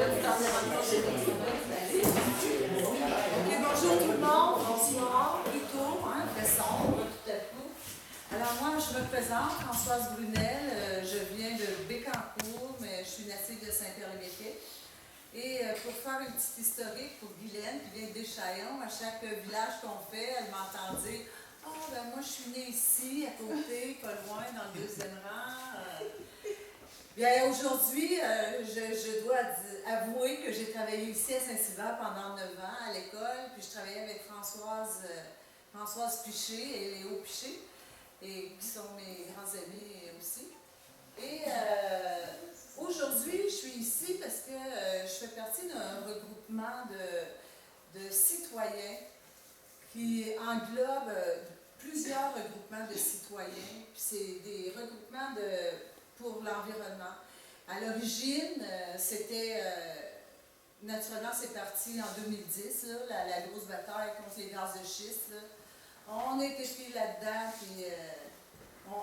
Bonjour tout le monde, bonsoir, plutôt, très sombre tout à coup. Alors moi, je me présente, Françoise Brunel, je viens de Bécancour, mais je suis native de Saint-Pierre-le-Méquet. Et pour faire une petite historique pour Guylaine, qui vient d'Échaillon, à chaque village qu'on fait, elle m'entend dire « Ah, ben moi je suis née ici, à côté, pas loin, dans le deuxième rang. Bien, aujourd'hui, je dois avouer que j'ai travaillé ici à Saint-Sylvain pendant 9 ans à l'école, puis je travaillais avec Françoise Piché et Léo Piché, et qui sont mes grands amis aussi. Et aujourd'hui, je suis ici parce que je fais partie d'un regroupement de citoyens qui englobe plusieurs regroupements de citoyens. Puis c'est des regroupements pour l'environnement. À l'origine, c'était, naturellement, c'est parti en 2010, là, la grosse bataille contre les gaz de schiste. Là. On a été pris là-dedans, puis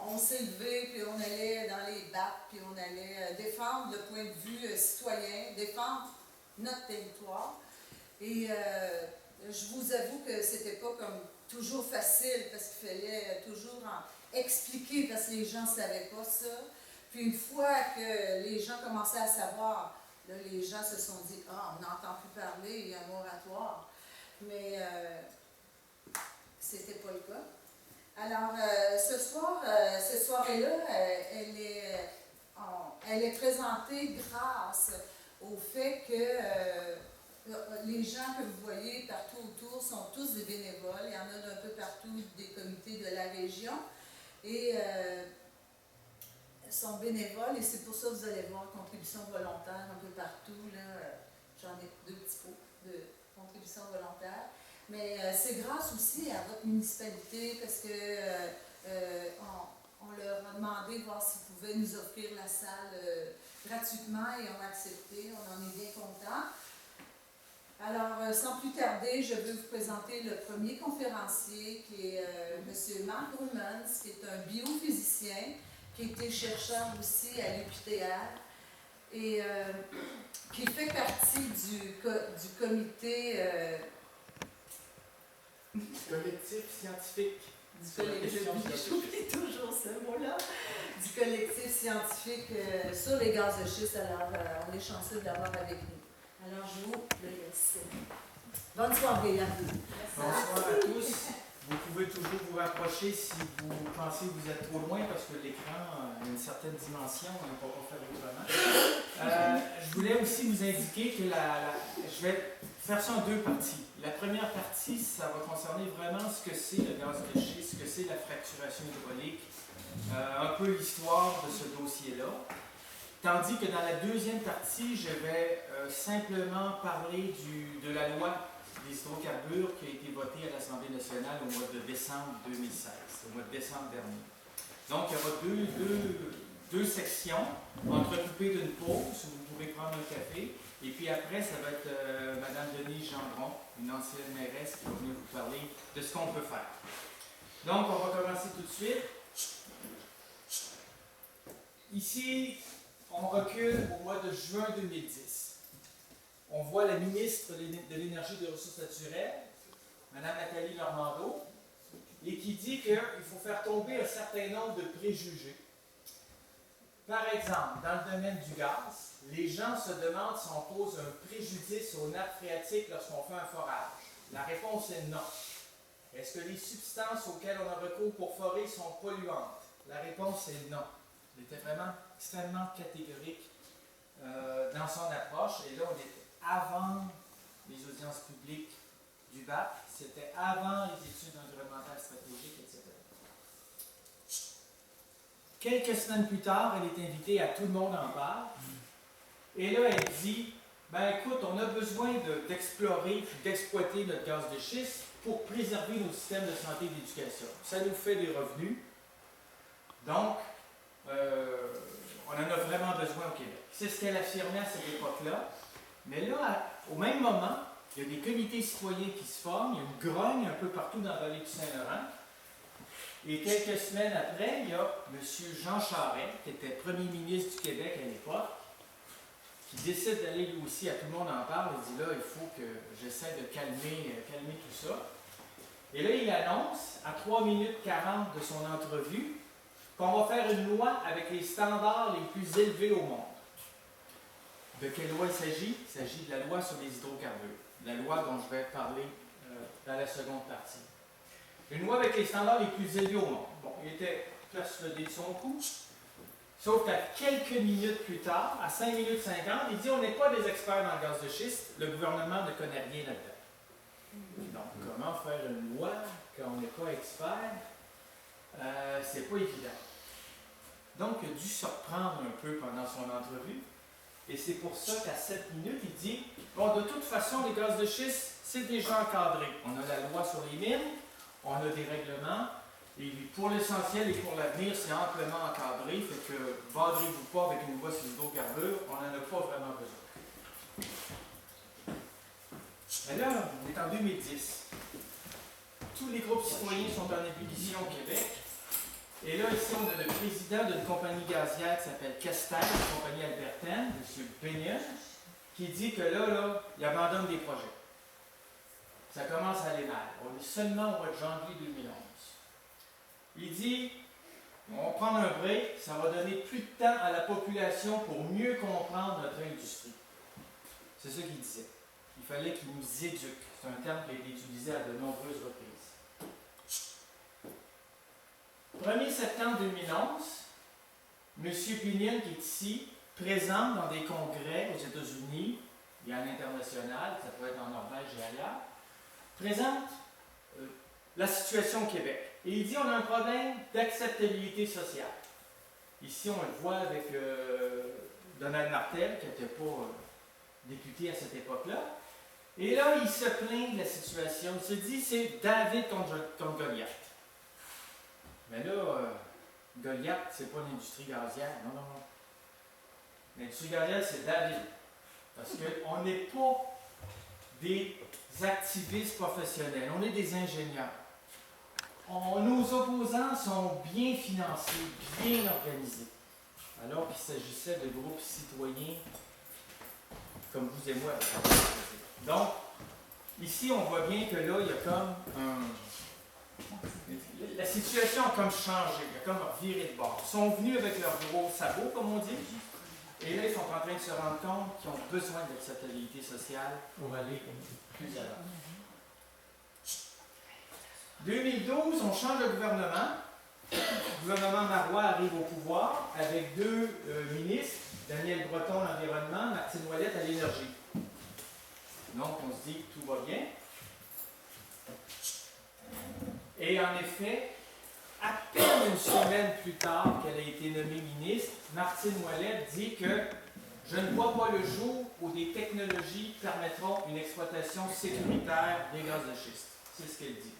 on s'est levé, puis on allait dans les bacs, puis on allait défendre le point de vue citoyen, défendre notre territoire. Et je vous avoue que c'était pas comme toujours facile, parce qu'il fallait toujours expliquer, parce que les gens ne savaient pas ça. Puis une fois que les gens commençaient à savoir, là, les gens se sont dit « Ah, on n'entend plus parler, il y a un moratoire. » Mais c'était pas le cas. Alors, cette soirée-là, elle est présentée grâce au fait que les gens que vous voyez partout autour sont tous des bénévoles. Il y en a d'un peu partout des comités de la région. Et sont bénévoles, et c'est pour ça que vous allez voir contribution volontaire un peu partout. J'en ai 2 petits pots de contribution volontaire. Mais c'est grâce aussi à votre municipalité, parce que on leur a demandé de voir s'ils pouvaient nous offrir la salle gratuitement, et on a accepté. On en est bien contents. Alors, sans plus tarder, je vais vous présenter le premier conférencier, qui est M. Marc Grumans, qui est un biophysicien, qui était chercheur aussi à l'UQTR, et qui fait partie du comité... collectif scientifique. J'oublie toujours ce mot-là. Du collectif scientifique sur les gaz de schiste. Alors, on est chanceux de l'avoir avec nous. Alors, je vous le laisse. Bonne soirée à vous. Bonsoir à tous. Vous pouvez toujours vous rapprocher si vous pensez que vous êtes trop loin, parce que l'écran a une certaine dimension, on ne peut pas faire autrement. Je voulais aussi vous indiquer que je vais faire ça en 2 parties. La première partie, ça va concerner vraiment ce que c'est le gaz de schiste, ce que c'est la fracturation hydraulique, un peu l'histoire de ce dossier-là. Tandis que dans la deuxième partie, je vais simplement parler de la loi des hydrocarbures qui a été votée à l'Assemblée nationale au mois de décembre 2016, au mois de décembre dernier. Donc, il y aura deux sections, entrecoupées d'une pause où vous pourrez prendre un café. Et puis après, ça va être Mme Denise Gendron, une ancienne mairesse, qui va venir vous parler de ce qu'on peut faire. Donc, on va commencer tout de suite. Ici, on recule au mois de juin 2010. On voit la ministre de l'Énergie et des Ressources naturelles, Mme Nathalie Normando, et qui dit qu'il faut faire tomber un certain nombre de préjugés. Par exemple, dans le domaine du gaz, les gens se demandent si on pose un préjudice aux nappes phréatiques lorsqu'on fait un forage. La réponse est non. Est-ce que les substances auxquelles on a recours pour forer sont polluantes? La réponse est non. Il était vraiment extrêmement catégorique dans son approche, et là, on était avant les audiences publiques du BAP, c'était avant les études environnementales stratégiques, etc. Quelques semaines plus tard, elle est invitée à Tout le monde en parle, et là, elle dit, ben écoute, on a besoin d'explorer, d'exploiter notre gaz de schiste pour préserver nos systèmes de santé et d'éducation. Ça nous fait des revenus, donc on en a vraiment besoin au Québec. C'est ce qu'elle affirmait à cette époque-là. Mais là, au même moment, il y a des comités citoyens qui se forment, il y a une grogne un peu partout dans la vallée du Saint-Laurent. Et quelques semaines après, il y a M. Jean Charest, qui était premier ministre du Québec à l'époque, qui décide d'aller lui aussi, à tout le monde en parle, il dit là, il faut que j'essaie de calmer tout ça. Et là, il annonce, à 3 minutes 40 de son entrevue, qu'on va faire une loi avec les standards les plus élevés au monde. De quelle loi il s'agit? Il s'agit de la loi sur les hydrocarbures, la loi dont je vais parler dans la seconde partie. Une loi avec les standards les plus élevés au monde. Bon, il était persuadé de son coup, sauf qu'à quelques minutes plus tard, à 5 minutes 50, il dit on n'est pas des experts dans le gaz de schiste, le gouvernement ne connaît rien là-dedans. Donc, comment faire une loi quand on n'est pas expert? C'est pas évident. Donc, il a dû se reprendre un peu pendant son entrevue. Et c'est pour ça qu'à 7 minutes, il dit bon, de toute façon, les gaz de schiste, c'est déjà encadré. On a la loi sur les mines, on a des règlements, et pour l'essentiel et pour l'avenir, c'est amplement encadré. Fait que, vendrez-vous pas avec une loi sur les hydrocarbures, on n'en a pas vraiment besoin. Mais là, on est en 2010. Tous les groupes citoyens sont en ébullition au Québec. Et là, ici, on a le président d'une compagnie gazière qui s'appelle Castel, une compagnie albertaine, M. Benyon, qui dit que là, il abandonne des projets. Ça commence à aller mal. On est seulement au mois de janvier 2011. Il dit, on va prendre un break, ça va donner plus de temps à la population pour mieux comprendre notre industrie. C'est ça qu'il disait. Il fallait qu'il nous éduque. C'est un terme qui a été utilisé à de nombreuses reprises. 1er septembre 2011, M. Benyon, qui est ici, présente dans des congrès aux États-Unis et à l'international, ça peut être en Norvège et ailleurs, présente la situation au Québec. Et il dit on a un problème d'acceptabilité sociale. Ici, on le voit avec Donald Martel, qui n'était pas député à cette époque-là. Et là, il se plaint de la situation. Il se dit c'est David contre Goliath. Mais là, Goliath, c'est pas l'industrie gazière. Non, non, non. L'industrie gazière, c'est David. Parce qu'on n'est pas des activistes professionnels, on est des ingénieurs. Nos opposants sont bien financés, bien organisés. Alors qu'il s'agissait de groupes citoyens comme vous et moi. Donc, ici, on voit bien que là, il y a comme la situation a comme changé, il y a comme viré de bord. Ils sont venus avec leurs gros sabots, comme on dit, et là, ils sont en train de se rendre compte qu'ils ont besoin d'acceptabilité sociale pour aller plus avant. 2012, on change de gouvernement. Le gouvernement Marois arrive au pouvoir avec deux ministres, Daniel Breton à l'environnement, Martine Ouellette à l'énergie. Donc, on se dit que tout va bien. Et en effet, à peine une semaine plus tard qu'elle a été nommée ministre, Martine Ouellette dit que je ne vois pas le jour où des technologies permettront une exploitation sécuritaire des gaz de schiste. C'est ce qu'elle dit.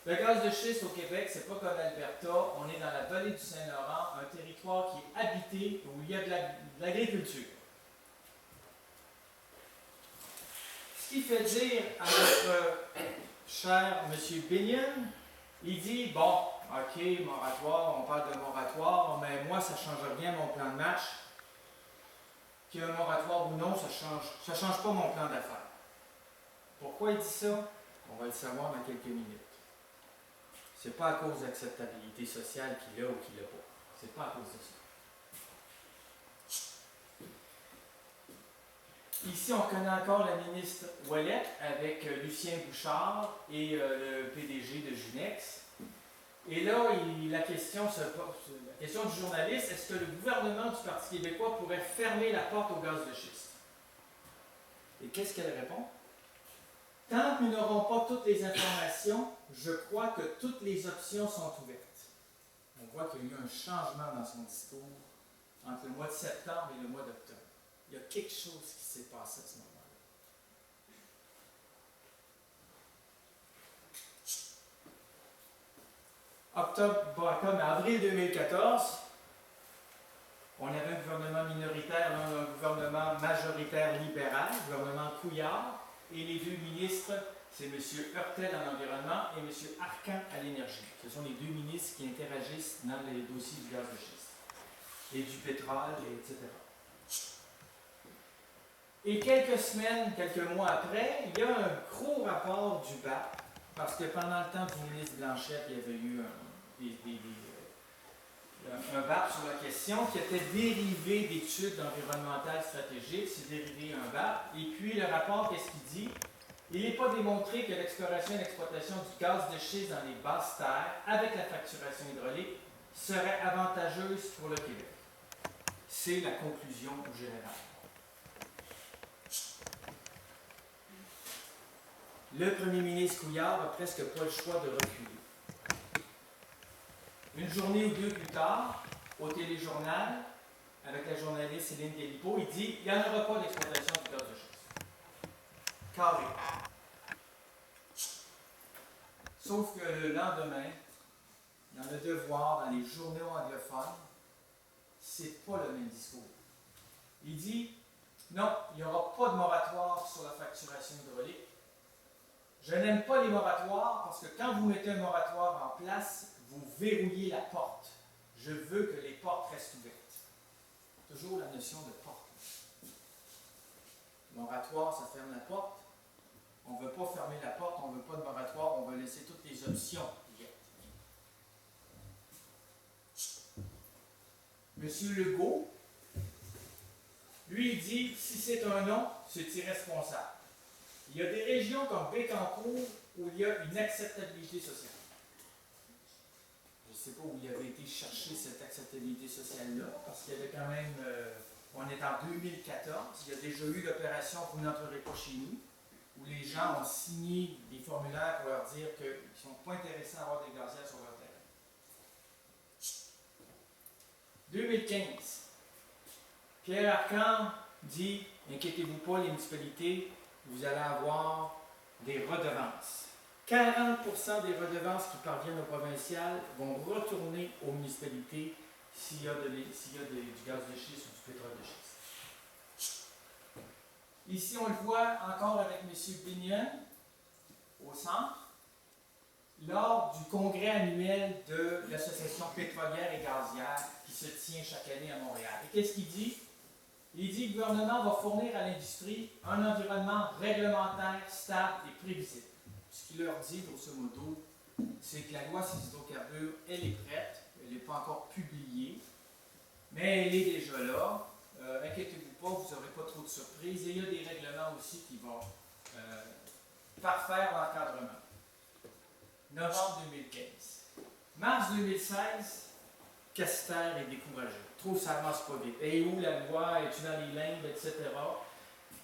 Le gaz de schiste au Québec, c'est pas comme l'Alberta. On est dans la vallée du Saint-Laurent, un territoire qui est habité, où il y a de l'agriculture. Ce qui fait dire à notre cher M. Benyon, il dit, bon, ok, moratoire, on parle de moratoire, mais moi, ça ne change rien mon plan de match. Qu'il y ait un moratoire ou non, ça change pas mon plan d'affaires. Pourquoi il dit ça? On va le savoir dans quelques minutes. C'est pas à cause d'acceptabilité sociale qu'il a ou qu'il n'a pas. C'est pas à cause de ça. Ici, on connaît encore la ministre Ouellette avec Lucien Bouchard et le PDG de Junex. Et là, la question du journaliste, est-ce que le gouvernement du Parti québécois pourrait fermer la porte au gaz de schiste? Et qu'est-ce qu'elle répond? Tant que nous n'aurons pas toutes les informations, je crois que toutes les options sont ouvertes. On voit qu'il y a eu un changement dans son discours entre le mois de septembre et le mois d'octobre. Il y a quelque chose qui s'est passé à ce moment-là. Avril 2014, on avait un gouvernement minoritaire, là, on a un gouvernement majoritaire libéral, le gouvernement Couillard, et les deux ministres, c'est M. Heurtel à l'environnement et M. Arcan à l'énergie. Ce sont les deux ministres qui interagissent dans les dossiers du gaz de schiste et du pétrole, etc. Et quelques semaines, quelques mois après, il y a un gros rapport du BAP, parce que pendant le temps du ministre Blanchette, il y avait eu un BAP sur la question qui était dérivé d'études environnementales stratégiques, c'est dérivé un BAP. Et puis le rapport, qu'est-ce qu'il dit? Il n'est pas démontré que l'exploration et l'exploitation du gaz de schiste dans les basses terres, avec la fracturation hydraulique, serait avantageuse pour le Québec. C'est la conclusion générale. Le premier ministre Couillard n'a presque pas le choix de reculer. Une journée ou deux plus tard, au téléjournal, avec la journaliste Céline Galipeau, il dit qu'il n'y en aura pas d'exploitation du gaz de schiste. Carré. Sauf que le lendemain, dans le Devoir, dans les journaux anglophones, c'est pas le même discours. Il dit non, il n'y aura pas de moratoire sur la fracturation hydraulique. Je n'aime pas les moratoires parce que quand vous mettez un moratoire en place, vous verrouillez la porte. Je veux que les portes restent ouvertes. Toujours la notion de porte. Moratoire, ça ferme la porte. On ne veut pas fermer la porte, on ne veut pas de moratoire, on veut laisser toutes les options ouvertes. Monsieur Legault, lui, il dit si c'est un non, c'est irresponsable. Il y a des régions comme Bécancour où il y a une acceptabilité sociale. Je ne sais pas où il avait été chercher cette acceptabilité sociale-là, parce qu'il y avait quand même, on est en 2014, il y a déjà eu l'opération Vous n'entrerez pas chez nous, où les gens ont signé des formulaires pour leur dire qu'ils ne sont pas intéressés à avoir des gazières sur leur terrain. 2015, Pierre Arcan dit inquiétez-vous pas, les municipalités, vous allez avoir des redevances. 40% des redevances qui parviennent aux provinciales vont retourner aux municipalités s'il y a, du gaz de schiste ou du pétrole de schiste. Ici, on le voit encore avec M. Binion au centre, lors du congrès annuel de l'Association pétrolière et gazière qui se tient chaque année à Montréal. Et qu'est-ce qu'il dit? Il dit que le gouvernement va fournir à l'industrie un environnement réglementaire, stable et prévisible. Ce qu'il leur dit, grosso modo, c'est que la loi sur les hydrocarbures, elle est prête, elle n'est pas encore publiée, mais elle est déjà là. Inquiétez-vous pas, vous n'aurez pas trop de surprises. Et il y a des règlements aussi qui vont parfaire l'encadrement. Novembre 2015. Mars 2016, Castel est découragé. Trouve ça avance pas vite. Et où la loi? Es-tu dans les limbes, etc.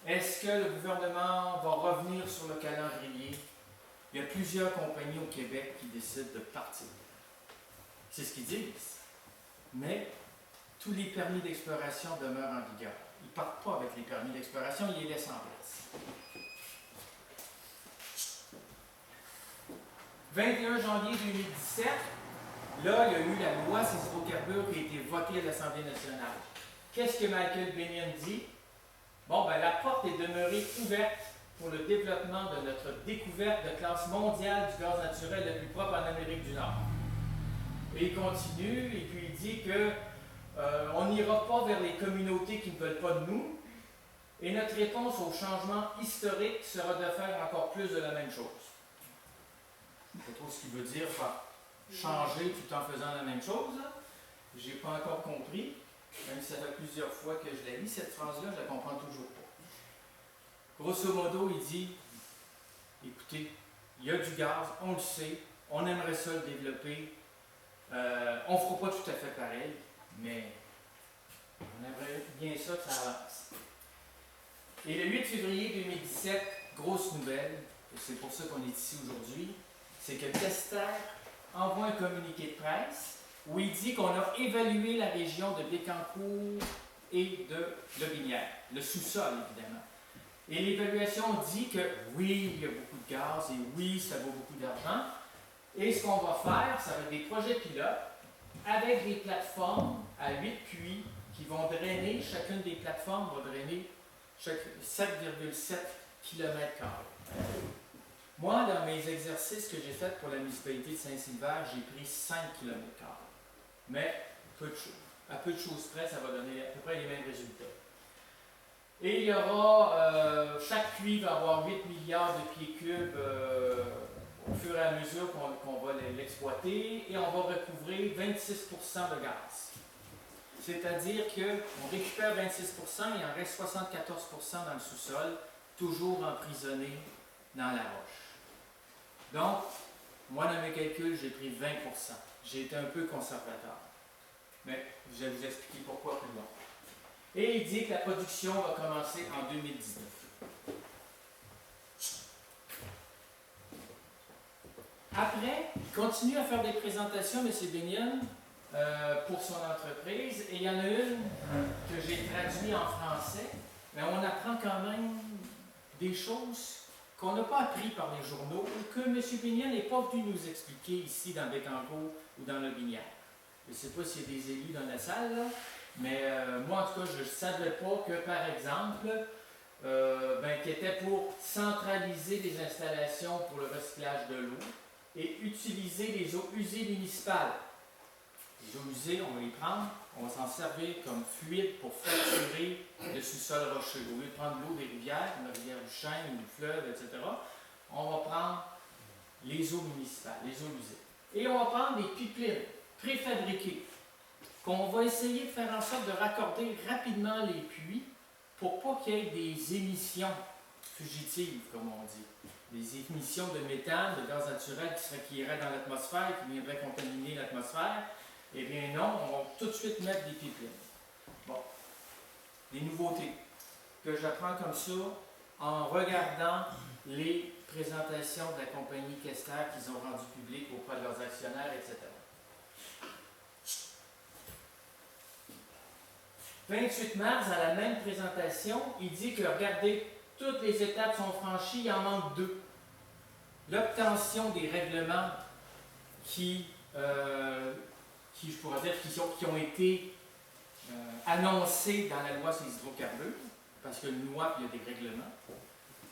Est-ce que le gouvernement va revenir sur le calendrier? Il y a plusieurs compagnies au Québec qui décident de partir. C'est ce qu'ils disent. Mais tous les permis d'exploration demeurent en vigueur. Ils ne partent pas avec les permis d'exploration, ils les laissent en place. 21 janvier 2017, là, il y a eu la loi sur les hydrocarbures qui a été votée à l'Assemblée nationale. Qu'est-ce que Michael Binion dit? Bon, ben la porte est demeurée ouverte pour le développement de notre découverte de classe mondiale du gaz naturel le plus propre en Amérique du Nord. Et il continue, et puis il dit que on n'ira pas vers les communautés qui ne veulent pas de nous, et notre réponse au changement historique sera de faire encore plus de la même chose. Je ne sais pas trop ce qu'il veut dire par changer tout en faisant la même chose. Je n'ai pas encore compris, même si ça fait plusieurs fois que je la lis, cette phrase-là, je ne la comprends toujours pas. Grosso modo, il dit, écoutez, il y a du gaz, on le sait, on aimerait ça le développer, on ne fera pas tout à fait pareil, mais on aimerait bien ça que ça avance. Et le 8 février 2017, grosse nouvelle, et c'est pour ça qu'on est ici aujourd'hui, c'est que Tester envoie un communiqué de presse où il dit qu'on a évalué la région de Bécancour et de Lobinière, le sous-sol évidemment. Et l'évaluation dit que oui, il y a beaucoup de gaz et oui, ça vaut beaucoup d'argent. Et ce qu'on va faire, ça va être des projets pilotes avec des plateformes à 8 puits qui vont drainer, chacune des plateformes va drainer 7,7 km². Moi, dans mes exercices que j'ai faits pour la municipalité de Saint-Sylvain, j'ai pris 5 km². Mais à peu de choses près, ça va donner à peu près les mêmes résultats. Et il y aura, chaque puits va avoir 8 milliards de pieds cubes au fur et à mesure qu'on va l'exploiter, et on va recouvrer 26% de gaz. C'est-à-dire qu'on récupère 26%, il en reste 74% dans le sous-sol, toujours emprisonné dans la roche. Donc, moi, dans mes calculs, j'ai pris 20%. J'ai été un peu conservateur. Mais je vais vous expliquer pourquoi plus loin. Et il dit que la production va commencer en 2019. Après, il continue à faire des présentations, M. Binion, pour son entreprise. Et il y en a une que j'ai traduite en français, mais on apprend quand même des choses qu'on n'a pas appris par les journaux, ou que M. Binion n'est pas venu nous expliquer ici dans Bécancour ou dans le Binière. Je ne sais pas s'il y a des élus dans la salle, là, mais moi, en tout cas, je ne savais pas que, par exemple, qui était pour centraliser les installations pour le recyclage de l'eau et utiliser les eaux usées municipales. Les eaux usées, on va les prendre, on va s'en servir comme fluide pour fracturer le sous-sol rocheux. Au lieu de prendre l'eau des rivières, comme la rivière du Chêne, du fleuve, etc., on va prendre les eaux municipales, les eaux usées. Et on va prendre des pipelines préfabriquées qu'on va essayer de faire en sorte de raccorder rapidement les puits pour pas qu'il y ait des émissions fugitives, comme on dit. Des émissions de méthane, de gaz naturel qui iraient dans l'atmosphère, qui viendraient contaminer l'atmosphère. Eh bien non, on va tout de suite mettre des pipelines. Bon, des nouveautés que j'apprends comme ça en regardant les présentations de la compagnie Kester qu'ils ont rendues publiques auprès de leurs actionnaires, etc. 28 mars, à la même présentation, il dit que, regardez, toutes les étapes sont franchies, il en manque 2. L'obtention des règlements qui je pourrais dire, qui ont été annoncés dans la loi sur les hydrocarbures, parce que une loi, il y a des règlements.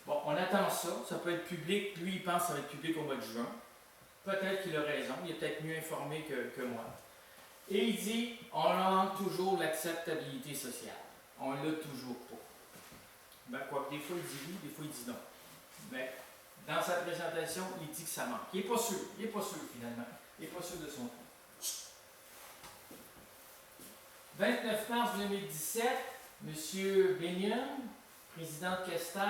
Bon, on attend ça, ça peut être public, lui il pense que ça va être public au mois de juin. Peut-être qu'il a raison, il est peut-être mieux informé que moi. Et il dit, on manque toujours l'acceptabilité sociale. On l'a toujours pas. Ben, quoi que des fois il dit oui, des fois il dit non. Mais dans sa présentation, il dit que ça manque. Il n'est pas sûr finalement. Il n'est pas sûr de son coup. 29 mars 2017, M. Binion, président de Kester,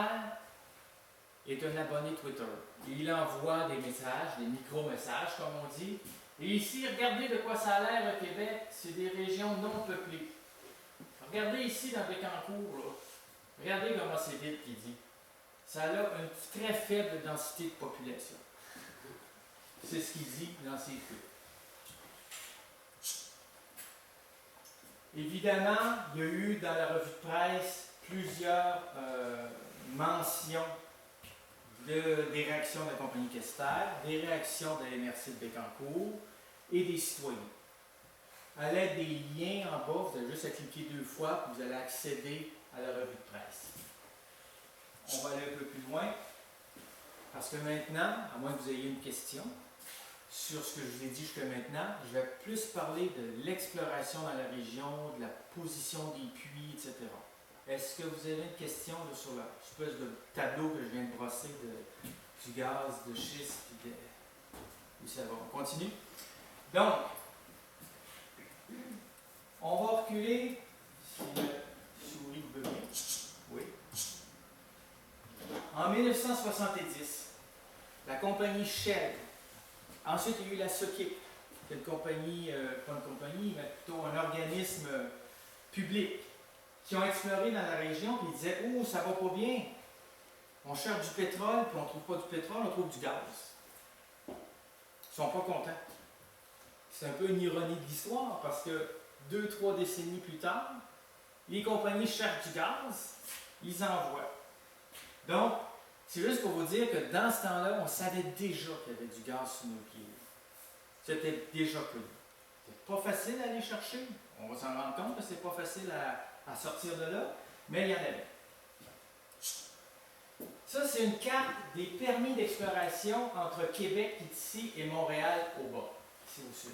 est un abonné Twitter. Il envoie des messages, des micro-messages, comme on dit. Et ici, regardez de quoi ça a l'air au Québec, c'est des régions non peuplées. Regardez ici dans Bécancour, là. Regardez comment c'est vite qu'il dit. Ça a une très faible densité de population. C'est ce qu'il dit dans ses tweets. Évidemment, il y a eu dans la revue de presse plusieurs mentions des réactions de la compagnie Kester, des réactions de la MRC de Bécancour et des citoyens. À l'aide des liens en bas, vous avez juste à cliquer 2 fois et vous allez accéder à la revue de presse. On va aller un peu plus loin, parce que maintenant, à moins que vous ayez une question sur ce que je vous ai dit jusqu'à maintenant, je vais plus parler de l'exploration dans la région, de la position des puits, etc. Est-ce que vous avez une question là, sur l'espèce de tableau que je viens de brosser du gaz, de schiste et de... Oui, ça va. On continue? Donc, on va reculer, si la souris veut bien. Oui. En 1970, la compagnie Shell, ensuite il y a eu la SOKIP, qui est une compagnie, pas une compagnie, mais plutôt un organisme public, qui ont exploré dans la région et ils disaient « Oh, ça va pas bien, on cherche du pétrole, puis on ne trouve pas du pétrole, on trouve du gaz. » Ils ne sont pas contents. C'est un peu une ironie de l'histoire, parce que 2-3 décennies plus tard, les compagnies cherchent du gaz, ils envoient. Donc, c'est juste pour vous dire que dans ce temps-là, on savait déjà qu'il y avait du gaz sous nos pieds. C'était déjà connu. C'était pas facile à aller chercher. On va s'en rendre compte que c'est pas facile à sortir de là, mais il y en avait. Ça, c'est une carte des permis d'exploration entre Québec ici et Montréal au bas, ici au sud.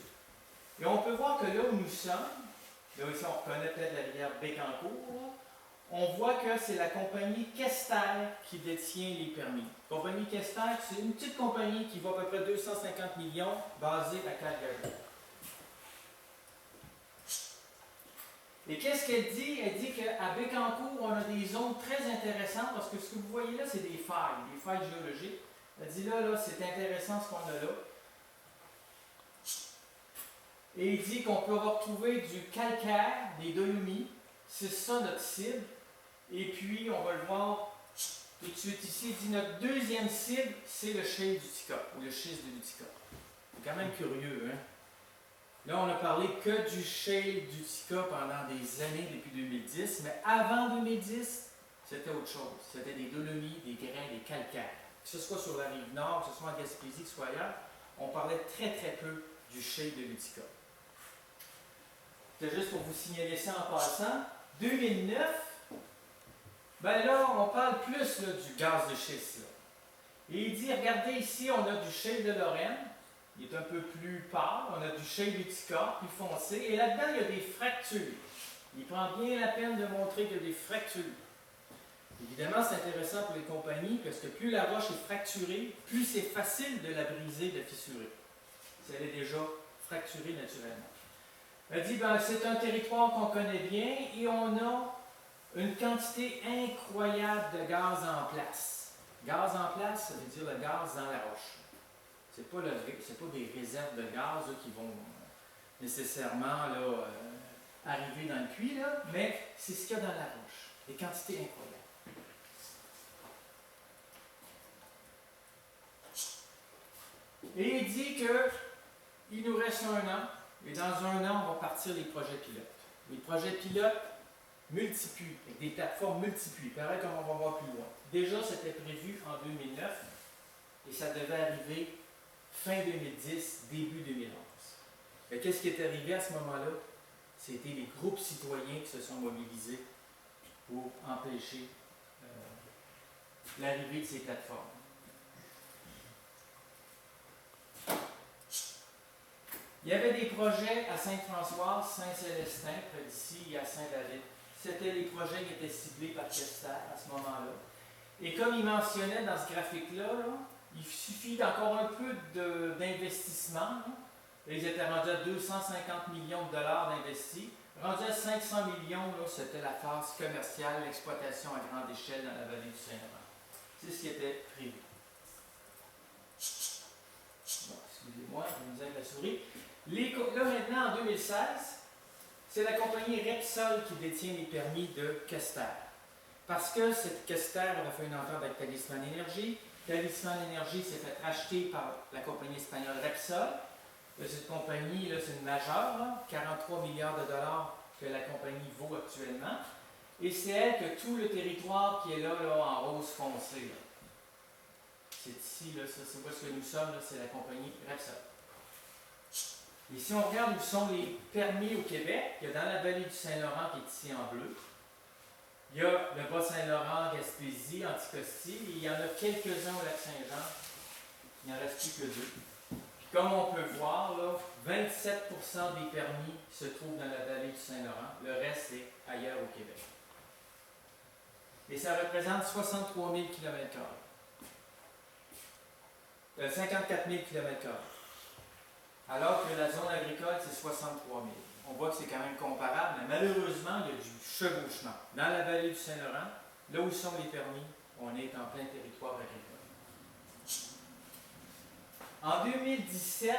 Et on peut voir que là où nous sommes, là ici on reconnaît peut-être la rivière Bécancour, on voit que c'est la compagnie Kester qui détient les permis. La compagnie Kester, c'est une petite compagnie qui vaut à peu près 250 millions, basée à Calgary. Et qu'est-ce qu'elle dit? Elle dit qu'à Bécancour, on a des zones très intéressantes parce que ce que vous voyez là, c'est des failles géologiques. Elle dit là, c'est intéressant ce qu'on a là. Et il dit qu'on peut retrouver du calcaire, des dolomies. C'est ça notre cible. Et puis, on va le voir tout de suite ici. Il dit notre deuxième cible, c'est le shale d'Utica, ou le schiste de l'Utica. C'est quand même curieux, hein? Là, on a parlé que du shale d'Utica pendant des années depuis 2010, mais avant 2010, c'était autre chose. C'était des dolomies, des grains, des calcaires. Que ce soit sur la rive nord, que ce soit en Gaspésie, que ce soit ailleurs, on parlait très très peu du shale de l'Utica. C'est juste pour vous signaler ça en passant. 2009, ben là, on parle plus là, du gaz de schiste. Là. Et il dit, regardez ici, on a du shale de Lorraine. Il est un peu plus pâle. On a du shale d'Utica, plus foncé. Et là-dedans, il y a des fractures. Il prend bien la peine de montrer qu'il y a des fractures. Évidemment, c'est intéressant pour les compagnies parce que plus la roche est fracturée, plus c'est facile de la briser, de la fissurer. Si elle est déjà fracturée naturellement. Elle dit, ben, c'est un territoire qu'on connaît bien et on a une quantité incroyable de gaz en place. Gaz en place, ça veut dire le gaz dans la roche. Ce n'est pas des réserves de gaz là, qui vont nécessairement là, arriver dans le puits, là, mais c'est ce qu'il y a dans la roche. Des quantités incroyables. Et il dit qu'il nous reste 1 an, et dans 1 an, on va partir les projets pilotes. Les projets pilotes multipuits, avec des plateformes multipuits, pareil comme on va voir plus loin. Déjà, c'était prévu en 2009, et ça devait arriver fin 2010, début 2011. Et qu'est-ce qui est arrivé à ce moment-là? C'était les groupes citoyens qui se sont mobilisés pour empêcher l'arrivée de ces plateformes. Il y avait des projets à Sainte-Françoise, Saint-Célestin, près d'ici, et à Saint-David. C'était les projets qui étaient ciblés par Kester à ce moment-là. Et comme il mentionnait dans ce graphique-là, il suffit d'encore un peu d'investissement. Ils étaient rendus à 250 millions de dollars d'investis. Rendus à 500 millions, c'était la phase commerciale, l'exploitation à grande échelle dans la vallée du Saint-Laurent. C'est ce qui était prévu. Bon, excusez-moi, je vous avec la souris. Là maintenant, en 2016, c'est la compagnie Repsol qui détient les permis de Kester. Parce que cette Kester a fait une entente avec Talisman Energy. Talisman Energy s'est fait racheter par la compagnie espagnole Repsol. Cette compagnie, c'est une majeure, 43 milliards de dollars que la compagnie vaut actuellement. Et c'est elle que tout le territoire qui est là en rose foncé. C'est ici, c'est où est-ce que nous sommes, c'est la compagnie Repsol. Et si on regarde où sont les permis au Québec, il y a dans la vallée du Saint-Laurent qui est ici en bleu. Il y a le Bas-Saint-Laurent, Gaspésie, Anticosti, et il y en a quelques-uns au Lac-Saint-Jean. Il n'en reste plus que 2. Puis comme on peut voir, là, 27% des permis se trouvent dans la vallée du Saint-Laurent. Le reste est ailleurs au Québec. Et ça représente 63 000 km². 54 000 km². Alors que la zone agricole, c'est 63 000. On voit que c'est quand même comparable, mais malheureusement, il y a du chevauchement. Dans la vallée du Saint-Laurent, là où sont les permis, on est en plein territoire agricole. En 2017,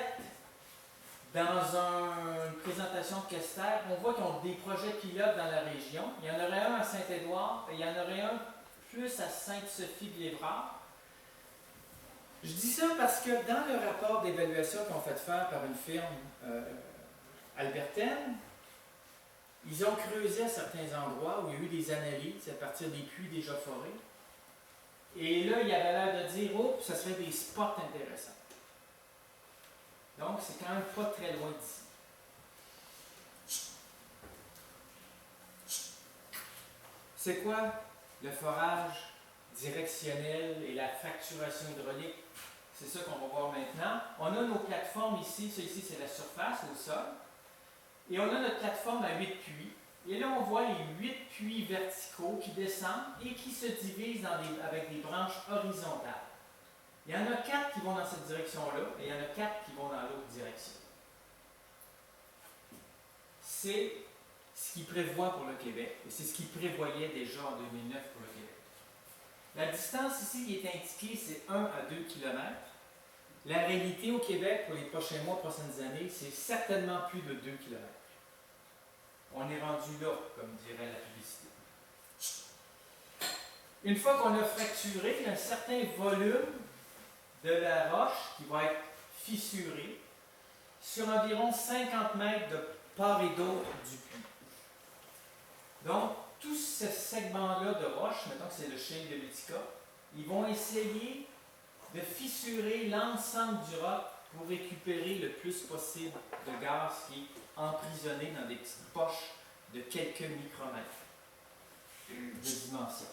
dans une présentation de Kester, on voit qu'ils ont des projets pilotes dans la région. Il y en aurait un à Saint-Édouard et il y en aurait un plus à Sainte-Sophie-de-Lévrard. Je dis ça parce que dans le rapport d'évaluation qu'on fait faire par une firme albertaine, ils ont creusé à certains endroits où il y a eu des analyses à partir des puits déjà forés. Et là, il y avait l'air de dire, oh, ça serait des spots intéressants. Donc, c'est quand même pas très loin d'ici. C'est quoi le forage directionnel et la fracturation hydraulique? C'est ça qu'on va voir maintenant. On a nos plateformes ici. Ça ici, c'est la surface au sol. Et on a notre plateforme à 8 puits. Et là, on voit les 8 puits verticaux qui descendent et qui se divisent avec des branches horizontales. Il y en a 4 qui vont dans cette direction-là et il y en a 4 qui vont dans l'autre direction. C'est ce qu'il prévoit pour le Québec et c'est ce qu'il prévoyait déjà en 2009 pour le Québec. La distance ici qui est indiquée, c'est 1 à 2 km. La réalité au Québec pour les prochains mois, prochaines années, c'est certainement plus de 2 km. On est rendu là, comme dirait la publicité. Une fois qu'on a fracturé, il y a un certain volume de la roche qui va être fissuré sur environ 50 mètres de part et d'autre du puits. Donc, tout ce segment-là de roche, mettons que c'est le shale de l'Utica, ils vont essayer de fissurer l'ensemble du roc pour récupérer le plus possible de gaz qui est emprisonné dans des petites poches de quelques micromètres de dimension.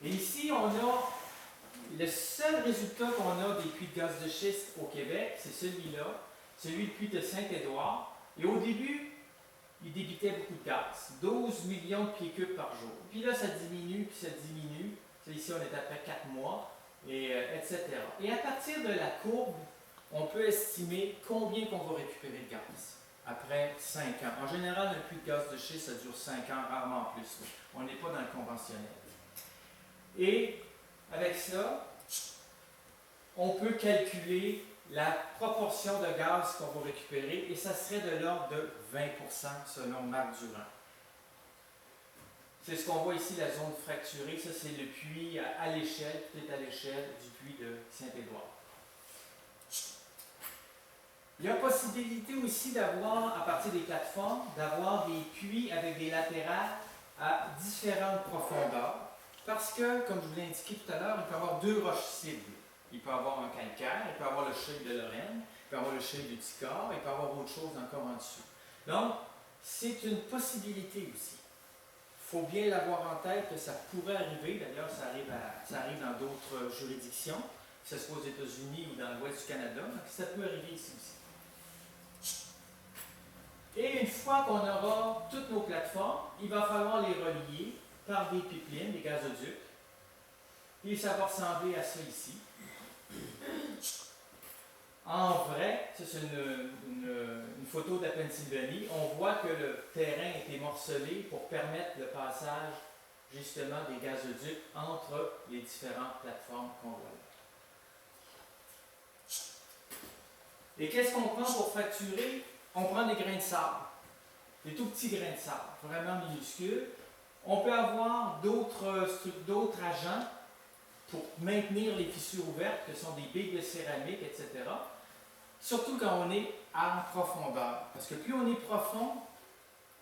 Et ici, on a le seul résultat qu'on a des puits de gaz de schiste au Québec, c'est celui-là, celui du puits de Saint-Édouard. Et au début, il débitait beaucoup de gaz, 12 millions de pieds cubes par jour. Puis là, ça diminue, puis ça diminue. Ici, on est après 4 mois, etc. Et à partir de la courbe, on peut estimer combien qu'on va récupérer de gaz après 5 ans. En général, un puits de gaz de schiste, ça dure 5 ans, rarement plus. On n'est pas dans le conventionnel. Et avec ça, on peut calculer la proportion de gaz qu'on va récupérer et ça serait de l'ordre de 20% selon Marc Durand. C'est ce qu'on voit ici, la zone fracturée. Ça, c'est le puits à l'échelle, tout est à l'échelle du puits de Saint-Édouard. Il y a possibilité aussi d'avoir, à partir des plateformes, d'avoir des puits avec des latérales à différentes profondeurs. Parce que, comme je vous l'ai indiqué tout à l'heure, il peut y avoir 2 roches cibles. Il peut y avoir un calcaire, il peut y avoir le shale de Lorraine, il peut y avoir le shale du Ticard, il peut y avoir autre chose encore en dessous. Donc, c'est une possibilité aussi. Il faut bien l'avoir en tête que ça pourrait arriver. D'ailleurs, ça arrive dans d'autres juridictions, que ce soit aux États-Unis ou dans l'ouest du Canada, donc ça peut arriver ici aussi. Et une fois qu'on aura toutes nos plateformes, il va falloir les relier par des pipelines, des gazoducs. Et ça va ressembler à ça ici. En vrai, ça c'est une photo de la Pennsylvanie, on voit que le terrain a été morcelé pour permettre le passage justement des gazoducs entre les différentes plateformes qu'on voit là. Et qu'est-ce qu'on prend pour fracturer? On prend des grains de sable, des tout petits grains de sable, vraiment minuscules. On peut avoir d'autres agents pour maintenir les fissures ouvertes, que sont des billes de céramique, etc. Surtout quand on est en profondeur. Parce que plus on est profond,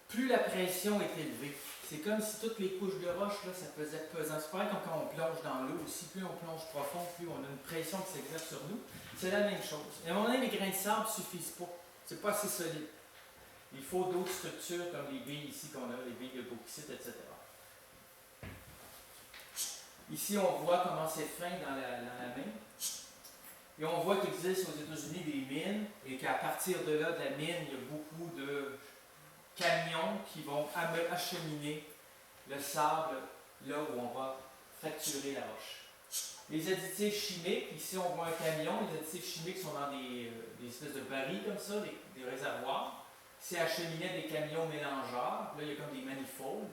plus la pression est élevée. C'est comme si toutes les couches de roche, là, ça faisait pesant. C'est pareil comme quand on plonge dans l'eau aussi. Plus on plonge profond, plus on a une pression qui s'exerce sur nous. C'est la même chose. Et à un moment donné, les grains de sable ne suffisent pas. C'est pas assez solide. Il faut d'autres structures comme les billes ici qu'on a, les billes de bauxite, etc. Ici, on voit comment c'est fin dans la main. Et on voit qu'il existe aux États-Unis des mines et qu'à partir de là, de la mine, il y a beaucoup de camions qui vont acheminer le sable là où on va fracturer la roche. Les additifs chimiques, ici on voit un camion, les additifs chimiques sont dans des espèces de barils comme ça, des réservoirs. C'est acheminé des camions mélangeurs, là il y a comme des manifolds.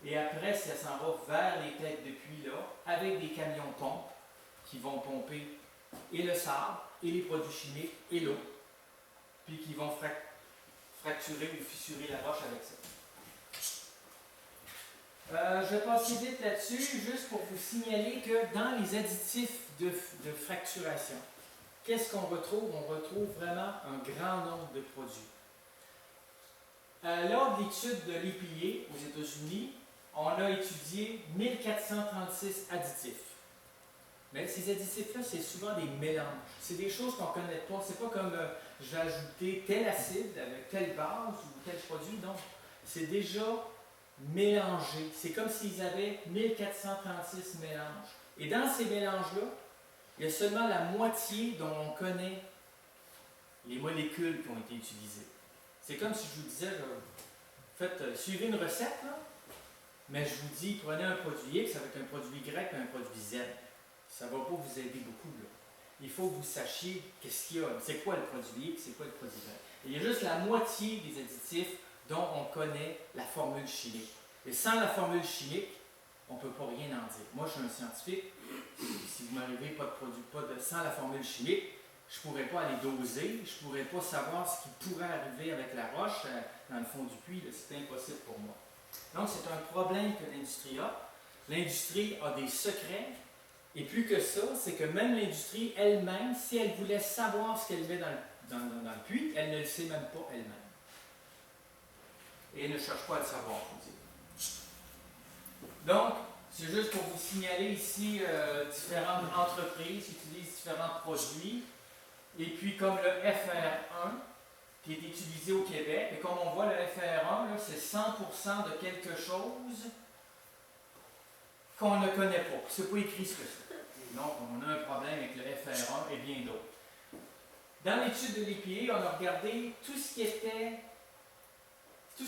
Et après, ça s'en va vers les têtes de puits là, avec des camions pompes qui vont pomper et le sable, et les produits chimiques, et l'eau, puis qui vont fracturer ou fissurer la roche avec ça. Je vais passer vite là-dessus, juste pour vous signaler que dans les additifs de fracturation, qu'est-ce qu'on retrouve? On retrouve vraiment un grand nombre de produits. Lors de l'étude de l'EPA aux États-Unis, on a étudié 1436 additifs. Mais ces additifs-là, c'est souvent des mélanges. C'est des choses qu'on ne connaît pas. C'est pas comme je vais ajouter tel acide avec telle base ou tel produit. Non. C'est déjà mélangé. C'est comme s'ils avaient 1436 mélanges. Et dans ces mélanges-là, il y a seulement la moitié dont on connaît les molécules qui ont été utilisées. C'est comme si je vous disais, suivez une recette, là, mais je vous dis, prenez un produit X avec un produit Y et un produit Z. Ça ne va pas vous aider beaucoup, là. Il faut que vous sachiez qu'est-ce qu'il y a. C'est quoi le produit X, c'est quoi le produit Y. Et il y a juste la moitié des additifs dont on connaît la formule chimique. Et sans la formule chimique, on ne peut pas rien en dire. Moi, je suis un scientifique. Si vous m'arrivez sans la formule chimique, je ne pourrais pas aller doser, je ne pourrais pas savoir ce qui pourrait arriver avec la roche dans le fond du puits. C'est impossible pour moi. Donc, c'est un problème que l'industrie a. L'industrie a des secrets. Et plus que ça, c'est que même l'industrie elle-même, si elle voulait savoir ce qu'elle met dans le puits, elle ne le sait même pas elle-même. Et elle ne cherche pas à le savoir, je vous dis. Donc, c'est juste pour vous signaler ici différentes entreprises qui utilisent différents produits. Et puis, comme le FR1, qui est utilisé au Québec, et comme on voit, le FR1, c'est 100% de quelque chose qu'on ne connaît pas. C'est pas écrit ce que c'est. Donc, on a un problème avec le FR1 et bien d'autres. Dans l'étude de l'EPA, on a regardé tout ce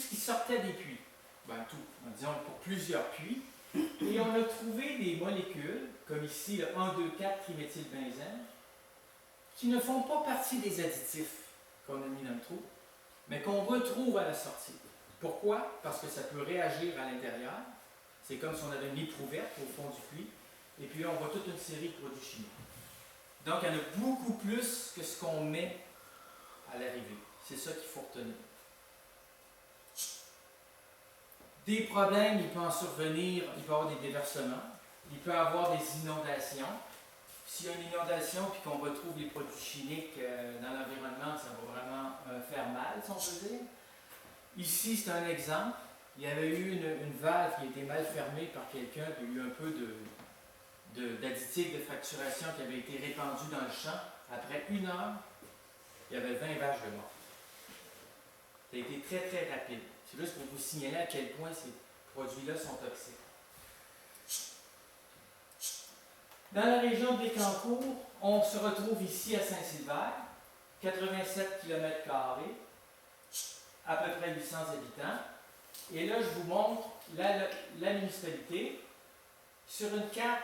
qui sortait des puits. Ben, tout, disons pour plusieurs puits. Et on a trouvé des molécules, comme ici le 1,2,4-triméthylbenzène, qui ne font pas partie des additifs qu'on a mis dans le trou, mais qu'on retrouve à la sortie. Pourquoi? Parce que ça peut réagir à l'intérieur. C'est comme si on avait une éprouvette au fond du puits. Et puis là, on voit toute une série de produits chimiques. Donc, il y en a beaucoup plus que ce qu'on met à l'arrivée. C'est ça qu'il faut retenir. Des problèmes, il peut en survenir, il peut y avoir des déversements, il peut y avoir des inondations. S'il y a une inondation et qu'on retrouve les produits chimiques dans l'environnement, ça va vraiment faire mal, si on peut dire. Ici, c'est un exemple. Il y avait eu une valve qui a été mal fermée par quelqu'un, puis il y a eu un peu d'additifs de fracturation qui avait été répandu dans le champ. Après 1 heure, il y avait 20 vaches de mort. Ça a été très, très rapide. C'est juste pour vous signaler à quel point ces produits-là sont toxiques. Dans la région de Bécancour, on se retrouve ici à Saint-Sylvère, 87 km², à peu près 800 habitants. Et là, je vous montre la municipalité sur une carte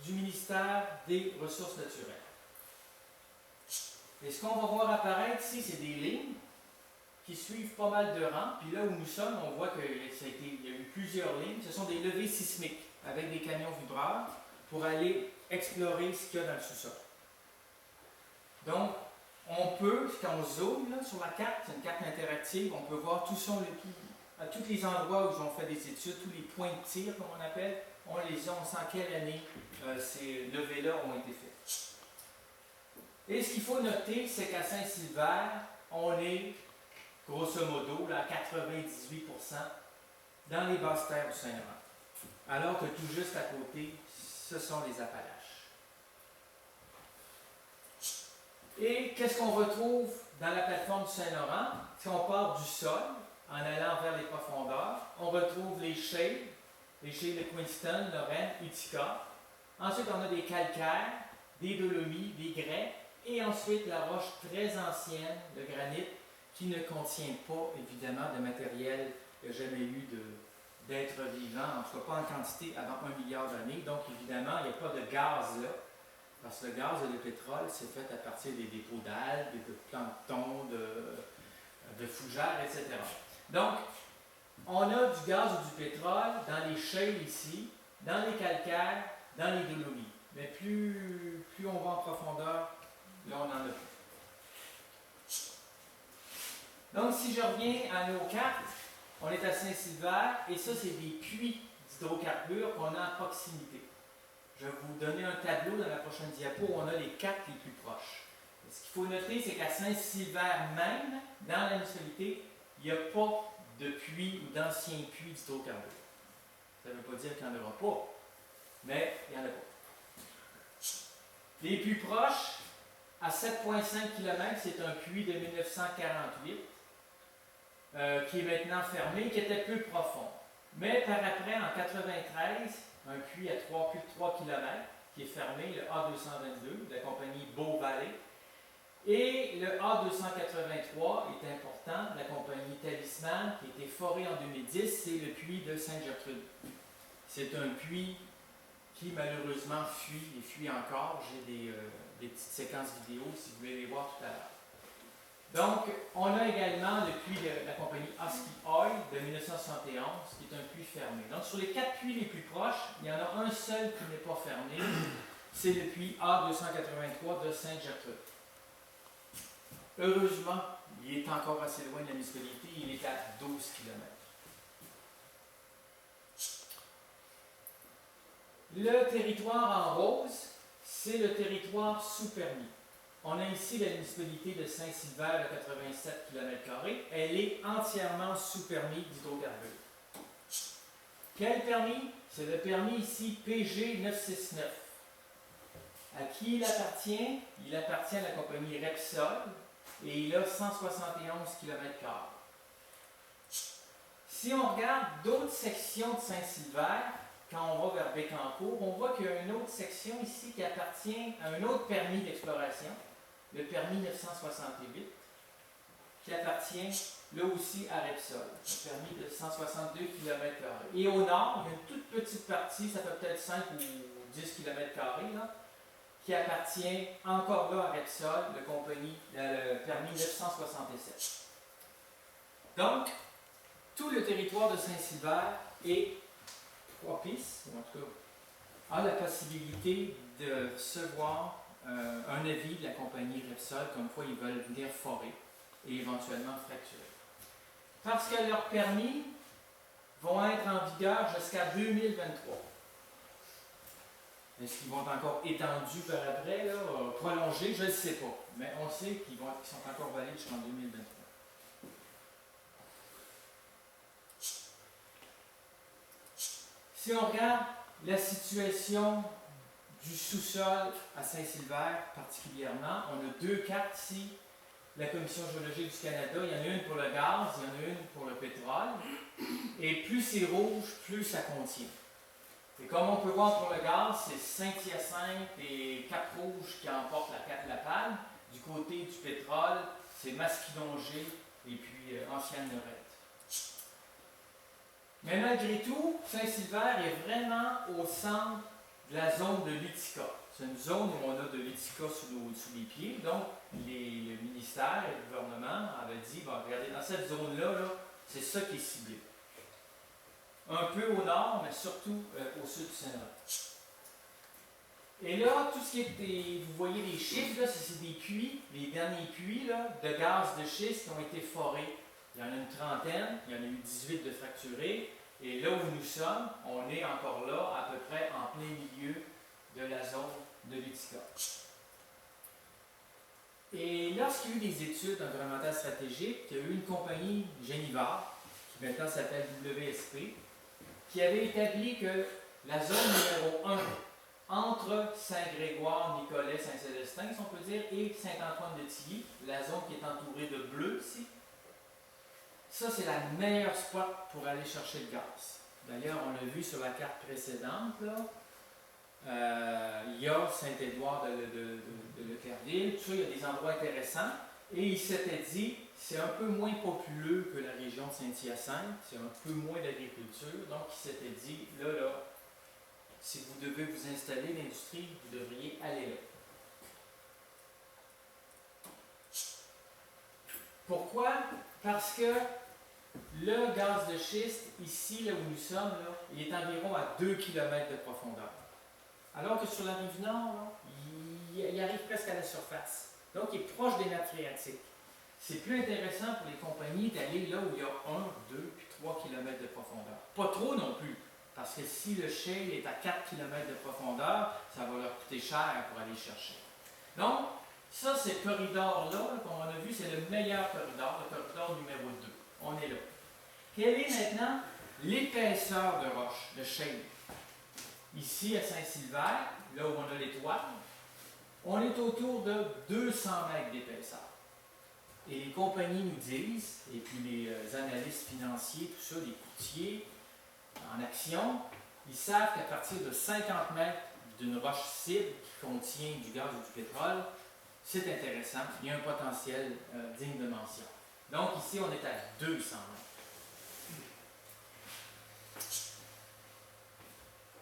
du ministère des Ressources naturelles. Et ce qu'on va voir apparaître ici, c'est des lignes qui suivent pas mal de rangs. Puis là où nous sommes, on voit qu'il y a eu plusieurs lignes. Ce sont des levées sismiques avec des camions vibreurs pour aller explorer ce qu'il y a dans le sous-sol. Donc, on peut, quand on zoome là, sur la carte, c'est une carte interactive, on peut voir à tous les endroits où ils ont fait des études, tous les points de tir, comme on appelle, on sait en quelle année ces levées-là ont été faites. Et ce qu'il faut noter, c'est qu'à Saint-Sylvère, on est, grosso modo, là, à 98% dans les basses terres du Saint-Laurent. Alors que tout juste à côté, ce sont les Appalaches. Et qu'est-ce qu'on retrouve dans la plateforme du Saint-Laurent? Si on part du sol, en allant vers les profondeurs, on retrouve les shales de Queenston, Lorraine, Utica. Ensuite, on a des calcaires, des dolomies, des grès, et ensuite la roche très ancienne, le granit, qui ne contient pas, évidemment, de matériel qui n'a jamais eu d'être vivant, en tout cas pas en quantité avant 1 milliard d'années. Donc, évidemment, il n'y a pas de gaz là, parce que le gaz et le pétrole, c'est fait à partir des dépôts d'algues, de plancton, de fougères, etc. Donc, on a du gaz ou du pétrole dans les shales ici, dans les calcaires, dans les dolomies. Mais plus on va en profondeur, là on en a plus. Donc, si je reviens à nos cartes, on est à Saint-Sylvère, et ça, c'est des puits d'hydrocarbures qu'on a à proximité. Je vais vous donner un tableau dans la prochaine diapo où on a les cartes les plus proches. Et ce qu'il faut noter, c'est qu'à Saint-Sylvère même, dans la municipalité, il n'y a pas de puits ou d'anciens puits d'hydrocarbures. Ça ne veut pas dire qu'il n'y en aura pas, mais il n'y en a pas. Les plus proches, à 7,5 km, c'est un puits de 1948 qui est maintenant fermé, qui était peu profond. Mais par après, en 1993, un puits à plus de 3 km qui est fermé, le A222 de la compagnie Bow Valley, Et le A283 est important, la compagnie Talisman, qui a été foré en 2010, c'est le puits de Sainte-Gertrude. C'est un puits qui malheureusement fuit et fuit encore. J'ai des petites séquences vidéo si vous voulez les voir tout à l'heure. Donc, on a également le puits de la compagnie Husky Oil de 1971, qui est un puits fermé. Donc, sur les 4 puits les plus proches, il y en a un seul qui n'est pas fermé, c'est le puits A283 de Sainte-Gertrude. Heureusement, il est encore assez loin de la municipalité, il est à 12 km. Le territoire en rose, c'est le territoire sous permis. On a ici la municipalité de Saint-Silver de 87 km². Elle est entièrement sous permis d'hydrocarbures. Quel permis? C'est le permis ici PG 969. À qui il appartient? Il appartient à la compagnie Repsol et il a 171 km². Si on regarde d'autres sections de Saint-Silver, quand on va vers Bécancour, on voit qu'il y a une autre section ici qui appartient à un autre permis d'exploration, le permis 968, qui appartient là aussi à Repsol, un permis de 162 km². Et au nord, il y a une toute petite partie, ça fait peut-être 5 ou 10 km², là, qui appartient encore là à Repsol, le permis 967. Donc, tout le territoire de Saint-Silver est propice, ou en tout cas, a la possibilité de recevoir un avis de la compagnie Repsol comme quoi ils veulent venir forer et éventuellement fracturer. Parce que leurs permis vont être en vigueur jusqu'à 2023. Est-ce qu'ils vont être encore étendus par après, là, prolongés? Je ne sais pas. Mais on sait qu'ils sont encore valides jusqu'en 2023. Si on regarde la situation du sous-sol à Saint-Silver particulièrement, on a 2 cartes ici. La Commission géologique du Canada, il y en a une pour le gaz, il y en a une pour le pétrole. Et plus c'est rouge, plus ça contient. Et comme on peut voir pour le gaz, c'est Saint-Hyacinthe et Cap-Rouge qui emportent la palme. Du côté du pétrole, c'est Masquinongé et puis Ancienne-Lorette. Mais malgré tout, Saint-Silver est vraiment au centre de la zone de l'Utica. C'est une zone où on a de l'Utica sous les pieds. Donc, le ministère et le gouvernement avaient dit, bon, regardez, dans cette zone-là, là, c'est ça qui est ciblé. Un peu au nord, mais surtout au sud du Saint-Laurent. Et là, tout ce qui est, vous voyez les chiffres, là, c'est des puits, les derniers puits là, de gaz de schiste qui ont été forés. Il y en a une trentaine, il y en a eu 18 de fracturés. Et là où nous sommes, on est encore là, à peu près en plein milieu de la zone de l'Utica. Et lorsqu'il y a eu des études environnementales stratégiques, il y a eu une compagnie, Genivard, qui maintenant s'appelle WSP, qui avait établi que la zone numéro 1, entre Saint-Grégoire, Nicolet, Saint-Célestin, si on peut dire, et Saint-Antoine-de-Tilly, la zone qui est entourée de bleu ici, ça c'est la meilleure spot pour aller chercher le gaz. D'ailleurs, on l'a vu sur la carte précédente, là. Il y a Saint-Édouard de Leclerville, tout ça, il y a des endroits intéressants. Et il s'était dit, c'est un peu moins populeux que la région de Saint-Hyacinthe, c'est un peu moins d'agriculture, donc il s'était dit, là, si vous devez vous installer l'industrie, vous devriez aller là. Pourquoi? Parce que le gaz de schiste, ici, là où nous sommes, là, il est environ à 2 km de profondeur. Alors que sur la rive nord, là, il arrive presque à la surface. Donc, il est proche des nappes phréatiques. C'est plus intéressant pour les compagnies d'aller là où il y a 1, 2, puis 3 km de profondeur. Pas trop non plus, parce que si le shale est à 4 km de profondeur, ça va leur coûter cher pour aller chercher. Donc, ça, ce corridor-là, comme on a vu, c'est le meilleur corridor, le corridor numéro 2. On est là. Quelle est maintenant l'épaisseur de roche, de shale? Ici, à Saint-Silver, là où on a l'étoile, on est autour de 200 mètres d'épaisseur. Et les compagnies nous disent, et puis les analystes financiers, tout ça, les courtiers en action, ils savent qu'à partir de 50 mètres d'une roche cible qui contient du gaz ou du pétrole, c'est intéressant, il y a un potentiel digne de mention. Donc ici, on est à 200 mètres.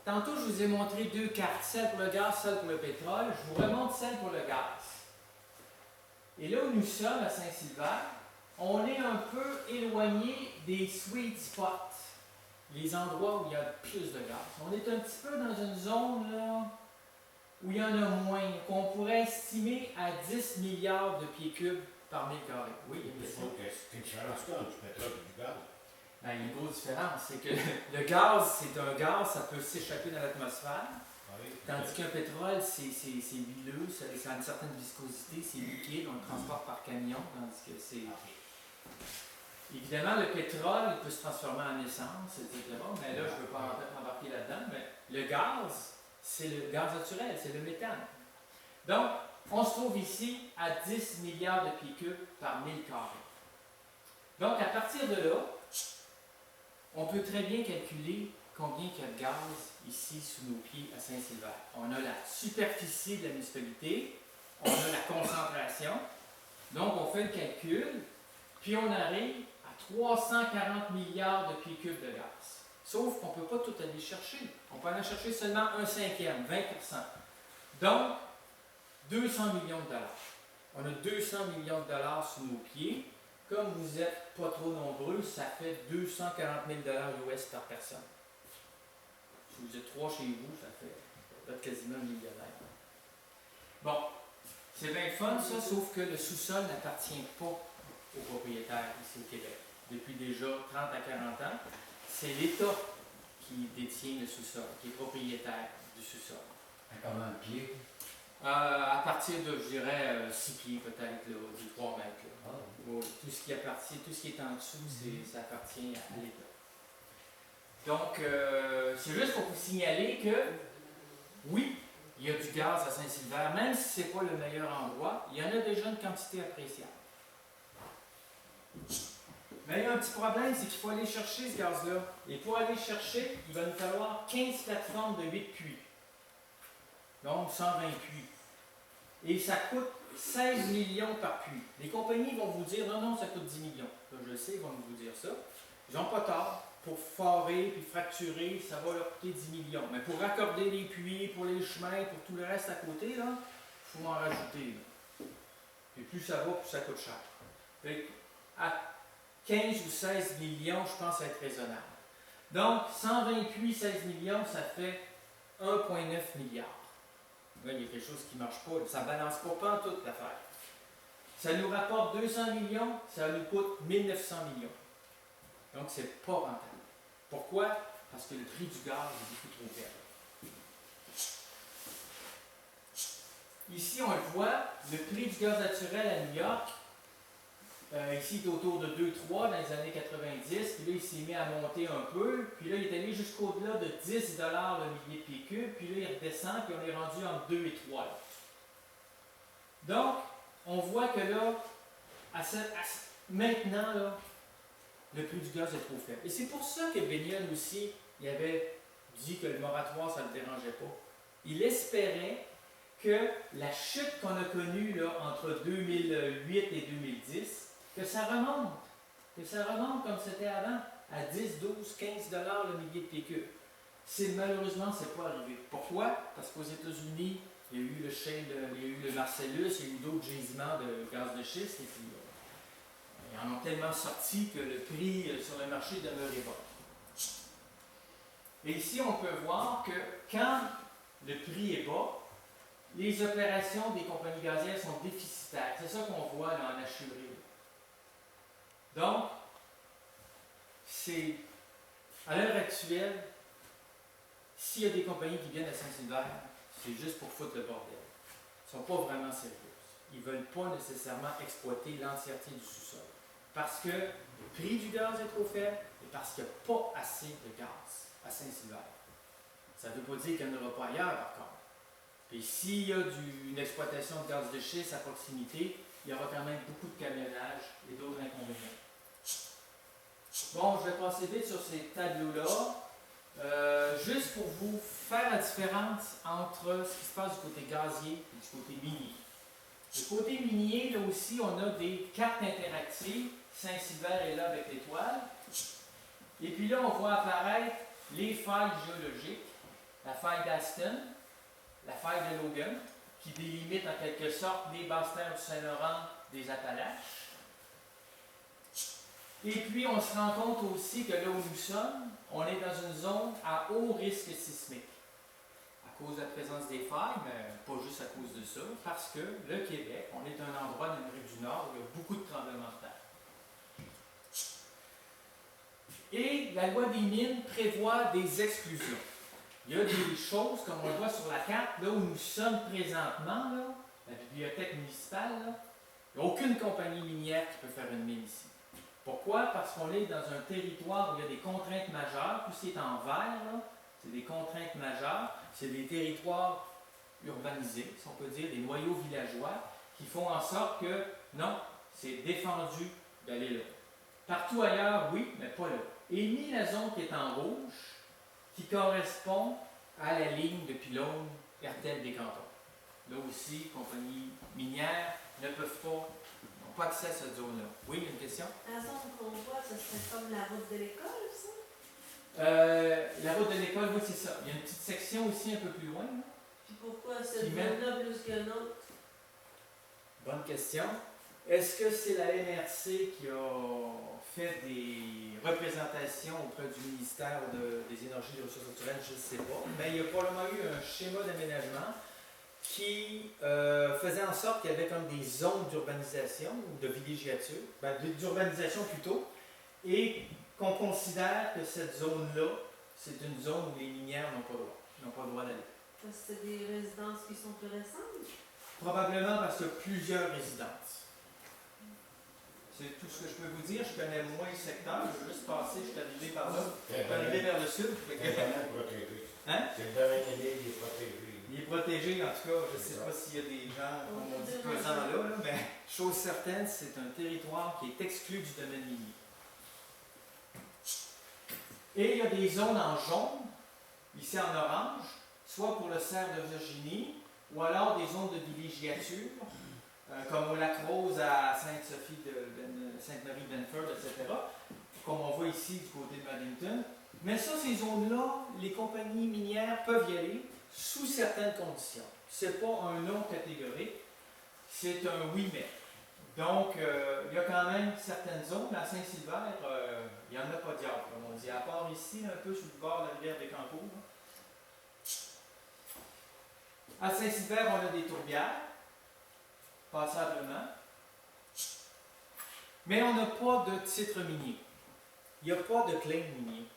Tantôt, je vous ai montré deux cartes, celle pour le gaz, celle pour le pétrole. Je vous remonte celle pour le gaz. Et là où nous sommes, à Saint-Sylvère, on est un peu éloigné des sweet spots, les endroits où il y a plus de gaz. On est un petit peu dans une zone là, où il y en a moins, qu'on pourrait estimer à 10 milliards de pieds cubes par mille carrés. Oui, il y a une question. C'est une différence quoi entre du pétrole et du gaz? Ben, il y a une grosse différence, c'est que le gaz, c'est un gaz, ça peut s'échapper dans l'atmosphère, Oui. tandis qu'un pétrole, c'est huileux, ça a une certaine viscosité, c'est liquide, on le transporte par camion, tandis que c'est... Évidemment, le pétrole il peut se transformer en essence, etc. Mais là, je ne veux pas embarquer là-dedans, mais le gaz, c'est le gaz naturel, c'est le méthane. Donc, on se trouve ici à 10 milliards de pieds cubes par 1000 carrés. Donc, à partir de là, on peut très bien calculer combien il y a de gaz ici sous nos pieds à Saint-Sylvère. On a la superficie de la municipalité, on a la concentration, donc on fait le calcul, puis on arrive à 340 milliards de pieds cubes de gaz. Sauf qu'on ne peut pas tout aller chercher. On peut aller chercher seulement un cinquième, 20%. Donc, 200 millions de dollars. On a 200 millions de dollars sous nos pieds. Comme vous n'êtes pas trop nombreux, ça fait 240 000 $ US par personne. Si vous êtes 3 chez vous, ça fait peut-être quasiment un millionnaire. Bon, c'est bien fun ça, sauf que le sous-sol n'appartient pas aux propriétaires ici au Québec. Depuis déjà 30 à 40 ans, c'est l'État qui détient le sous-sol, qui est propriétaire du sous-sol. À combien de pieds? À partir de, je dirais, 6 pieds peut-être, du 3 mètres. Là. Ah. Tout ce qui appartient, tout ce qui est en dessous, ça appartient à l'État. Donc, c'est juste pour vous signaler que, oui, il y a du gaz à Saint-Sylvère, même si ce n'est pas le meilleur endroit, il y en a déjà une quantité appréciable. Mais il y a un petit problème, c'est qu'il faut aller chercher ce gaz-là. Et pour aller chercher, il va nous falloir 15 plateformes de 8 puits. Donc 120 puits. Et ça coûte 16 millions par puits. Les compagnies vont vous dire non, non, ça coûte 10 millions. Là, je le sais, ils vont vous dire ça. Ils n'ont pas tort. Pour forer puis fracturer, ça va leur coûter 10 millions. Mais pour raccorder les puits, pour les chemins, pour tout le reste à côté, il faut en rajouter. Là. Et plus ça va, plus ça coûte cher. Fait à 15 ou 16 millions, je pense être raisonnable. Donc, 120 puits, 16 millions, ça fait 1,9 milliard. Là, il y a quelque chose qui ne marche pas. Ça ne balance pas en toute l'affaire. Ça nous rapporte 200 millions, ça nous coûte 1900 millions. Donc, c'est pas rentable. Pourquoi? Parce que le prix du gaz est beaucoup trop faible. Ici, on le voit, le prix du gaz naturel à New York, ici, il est autour de 2,3 dans les années 90, puis là, il s'est mis à monter un peu, puis là, il est allé jusqu'au-delà de 10 $ le millier de pieds cubes, puis là, il redescend, puis on est rendu entre 2 et 3. Là. Donc, on voit que là, maintenant, là, le prix du gaz est trop faible. Et c'est pour ça que Bennion aussi, il avait dit que le moratoire, ça ne le dérangeait pas. Il espérait que la chute qu'on a connue là, entre 2008 et 2010, que ça remonte comme c'était avant, à 10, 12, 15 $ le millier de pieds cubes. Malheureusement, ce n'est pas arrivé. Pourquoi? Parce qu'aux États-Unis, il y a eu le shale, il y a eu le Marcellus, il y a eu d'autres gisements de gaz de schiste, et puis ils en ont tellement sorti que le prix sur le marché demeurait bas. Et ici, on peut voir que quand le prix est bas, les opérations des compagnies gazières sont déficitaires. C'est ça qu'on voit dans la chevrerie. Donc, à l'heure actuelle, s'il y a des compagnies qui viennent à Saint-Sylvère, c'est juste pour foutre le bordel. Ils ne sont pas vraiment sérieux. Ils ne veulent pas nécessairement exploiter l'entièreté du sous-sol. Parce que le prix du gaz est trop faible et parce qu'il n'y a pas assez de gaz à Saint-Sylvère. Ça ne veut pas dire qu'il n'y en aura pas ailleurs, par contre. Et s'il y a une exploitation de gaz de schiste à proximité, il y aura quand même beaucoup de camionnage et d'autres inconvénients. Bon, je vais passer vite sur ces tableaux-là, juste pour vous faire la différence entre ce qui se passe du côté gazier et du côté minier. Le côté minier, là aussi, on a des cartes interactives. Saint-Sylvain est là avec l'étoile. Et puis là, on voit apparaître les failles géologiques. La faille d'Aston, la faille de Logan, qui délimite en quelque sorte les basses terres du Saint-Laurent des Appalaches. Et puis, on se rend compte aussi que là où nous sommes, on est dans une zone à haut risque sismique. À cause de la présence des failles, mais pas juste à cause de ça, parce que le Québec, on est un endroit d'Amérique du Nord où il y a beaucoup de tremblements de terre. Et la loi des mines prévoit des exclusions. Il y a des choses, comme on le voit sur la carte, là où nous sommes présentement, là, la bibliothèque municipale, là, il n'y a aucune compagnie minière qui peut faire une mine ici. Pourquoi? Parce qu'on est dans un territoire où il y a des contraintes majeures. Tout ce qui est en vert, là, c'est des contraintes majeures. C'est des territoires urbanisés, si on peut dire, des noyaux villageois, qui font en sorte que, non, c'est défendu d'aller là. Partout ailleurs, oui, mais pas là. Et ni la zone qui est en rouge, qui correspond à la ligne de pylône RTL des cantons. Là aussi, compagnies minières ne peuvent pas, n'ont pas accès à cette zone-là. Oui, il y a une question? La zone qu'on voit, ce serait comme la route de l'école, ça? La route de l'école, oui, c'est ça. Il y a une petite section aussi un peu plus loin. Là. Puis pourquoi cette Qui mène- zone-là plus qu'une autre? Bonne question. Est-ce que c'est la MRC qui a fait des représentations auprès du ministère des Énergies et des Ressources naturelles? Je ne sais pas. Mais il y a probablement eu un schéma d'aménagement qui faisait en sorte qu'il y avait comme des zones d'urbanisation ou de villégiature, d'urbanisation plutôt, et qu'on considère que cette zone-là, c'est une zone où les minières n'ont pas le droit d'aller. Parce que c'est des résidences qui sont plus récentes. Probablement parce qu'il y a plusieurs résidences. C'est tout ce que je peux vous dire. Je connais moins le secteur. Je veux juste passer. Je suis arrivé par là. Je suis arrivé vers le sud. C'est vraiment protégé. Hein? C'est le domaine de l'île, il est protégé. Il est protégé, en tout cas. Je ne sais pas s'il y a des gens, comme on dit, pesants là, mais chose certaine, c'est un territoire qui est exclu du domaine minier. Et il y a des zones en jaune, ici en orange, soit pour le cerf de Virginie, ou alors des zones de villégiature, comme au Lac-Rose à Sainte-Marie-de-Benford, etc., comme on voit ici du côté de Maddington. Mais ça, ces zones-là, les compagnies minières peuvent y aller sous certaines conditions. Ce n'est pas un non catégorique, c'est un oui mais. Donc, il y a quand même certaines zones, mais à Saint-Sylvain, il n'y en a pas de diable, comme on dit, à part ici, un peu sur le bord de la rivière des Cancours. À Saint-Sylvain, on a des tourbières, passablement. Mais on n'a pas de titre minier. Il n'y a pas de claim minier.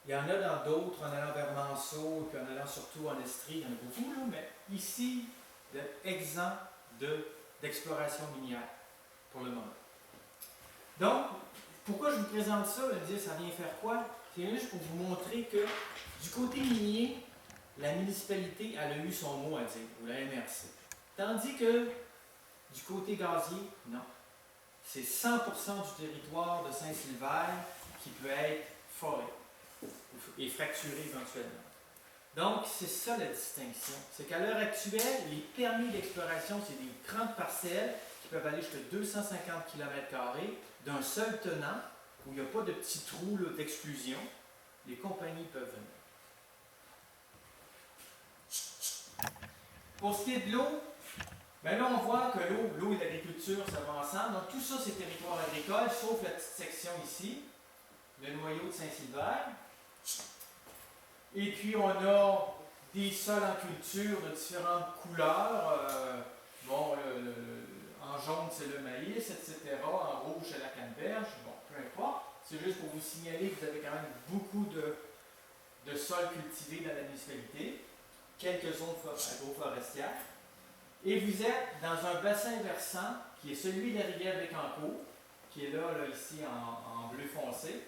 Il y en a dans d'autres, en allant vers Manceau, puis en allant surtout en Estrie, il y en a beaucoup, là, mais ici, exempt d'exploration minière, pour le moment. Donc, pourquoi je vous présente ça? Vous me dire, ça vient faire quoi? C'est juste pour vous montrer que, du côté minier, la municipalité, elle a eu son mot à dire, ou la MRC. Tandis que, du côté gazier, non. C'est 100% du territoire de Saint-Sylvain qui peut être foré et fracturé éventuellement. Donc, c'est ça la distinction. C'est qu'à l'heure actuelle, les permis d'exploration, c'est des grandes parcelles qui peuvent aller jusqu'à 250 km² d'un seul tenant, où il n'y a pas de petits trous d'exclusion. Les compagnies peuvent venir. Pour ce qui est de l'eau, ben là, on voit que l'eau et l'agriculture, ça va ensemble. Donc, tout ça, c'est territoire agricole, sauf la petite section ici, le noyau de Saint-Sylvain. Et puis, on a des sols en culture de différentes couleurs. En jaune, c'est le maïs, etc. En rouge, c'est la canneberge. Bon, peu importe. C'est juste pour vous signaler que vous avez quand même beaucoup de sols cultivés dans la municipalité. Quelques zones agroforestières. Et vous êtes dans un bassin versant qui est celui de la rivière Bécancour, qui est là ici en bleu foncé,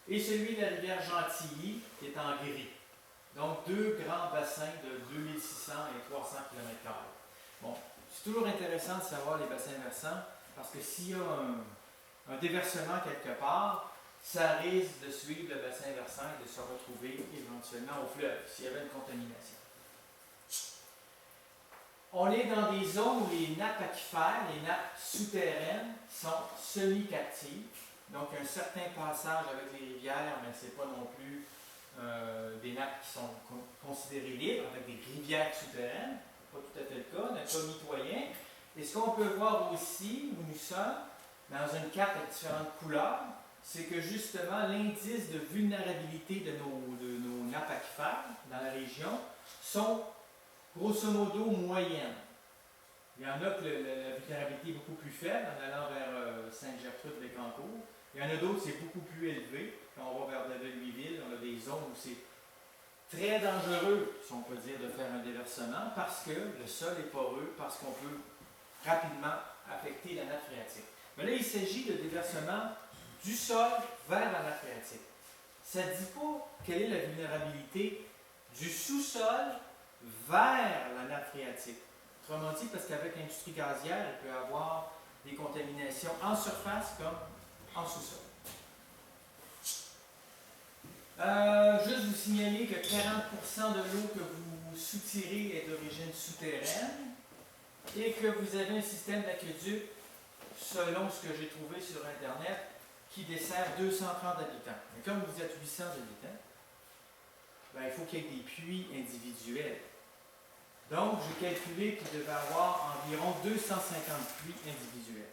et celui de la rivière Gentilly, qui est en gris. Donc, deux grands bassins de 2600 et 300 km². Bon, c'est toujours intéressant de savoir les bassins versants, parce que s'il y a un déversement quelque part, ça risque de suivre le bassin versant et de se retrouver éventuellement au fleuve, s'il y avait une contamination. on est dans des zones où les nappes aquifères, les nappes souterraines, sont semi-captives. Donc, un certain passage avec les rivières, mais ce n'est pas non plus des nappes qui sont considérées libres, avec des rivières souterraines. Pas tout à fait le cas, n'est pas mitoyen. Et ce qu'on peut voir aussi, où nous sommes, dans une carte avec différentes couleurs, c'est que justement, l'indice de vulnérabilité de nos nappes aquifères dans la région sont grosso modo moyennes. Il y en a que la vulnérabilité est beaucoup plus faible en allant vers Sainte-Gertrude-Bécancour. Il y en a d'autres, c'est beaucoup plus élevé. Quand on va vers Louisville, on a des zones où c'est très dangereux, si on peut dire, de faire un déversement parce que le sol est poreux, parce qu'on peut rapidement affecter la nappe phréatique. Mais là, il s'agit de déversement du sol vers la nappe phréatique. Ça ne dit pas quelle est la vulnérabilité du sous-sol vers la nappe phréatique. Autrement dit, parce qu'avec l'industrie gazière, il peut y avoir des contaminations en surface comme en sous-sol. Juste vous signaler que 40% de l'eau que vous soutirez est d'origine souterraine et que vous avez un système d'aqueduc, selon ce que j'ai trouvé sur Internet, qui dessert 230 habitants. Mais comme vous êtes 800 habitants, ben, il faut qu'il y ait des puits individuels. Donc, j'ai calculé qu'il devait y avoir environ 250 puits individuels.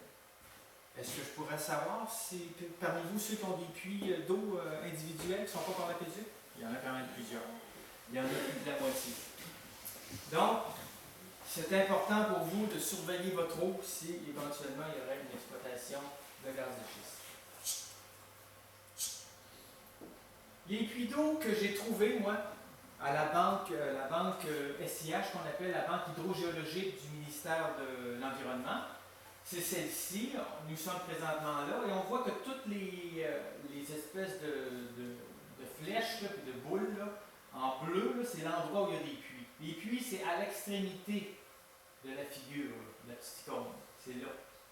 Est-ce que je pourrais savoir si parmi vous, ceux qui ont des puits d'eau individuels qui ne sont pas par l'aqueduc? Il y en a quand même plusieurs. Il y en a plus de la moitié. Donc, c'est important pour vous de surveiller votre eau si éventuellement il y aurait une exploitation de gaz de schiste. Les puits d'eau que j'ai trouvés, moi, à la banque SIH, qu'on appelle la banque hydrogéologique du ministère de l'Environnement, c'est celle-ci. Nous sommes présentement là et on voit que toutes les espèces de flèches et de boules là, en bleu, là, c'est l'endroit où il y a des puits. Les puits, c'est à l'extrémité de la figure, là, de la petite icône. C'est là.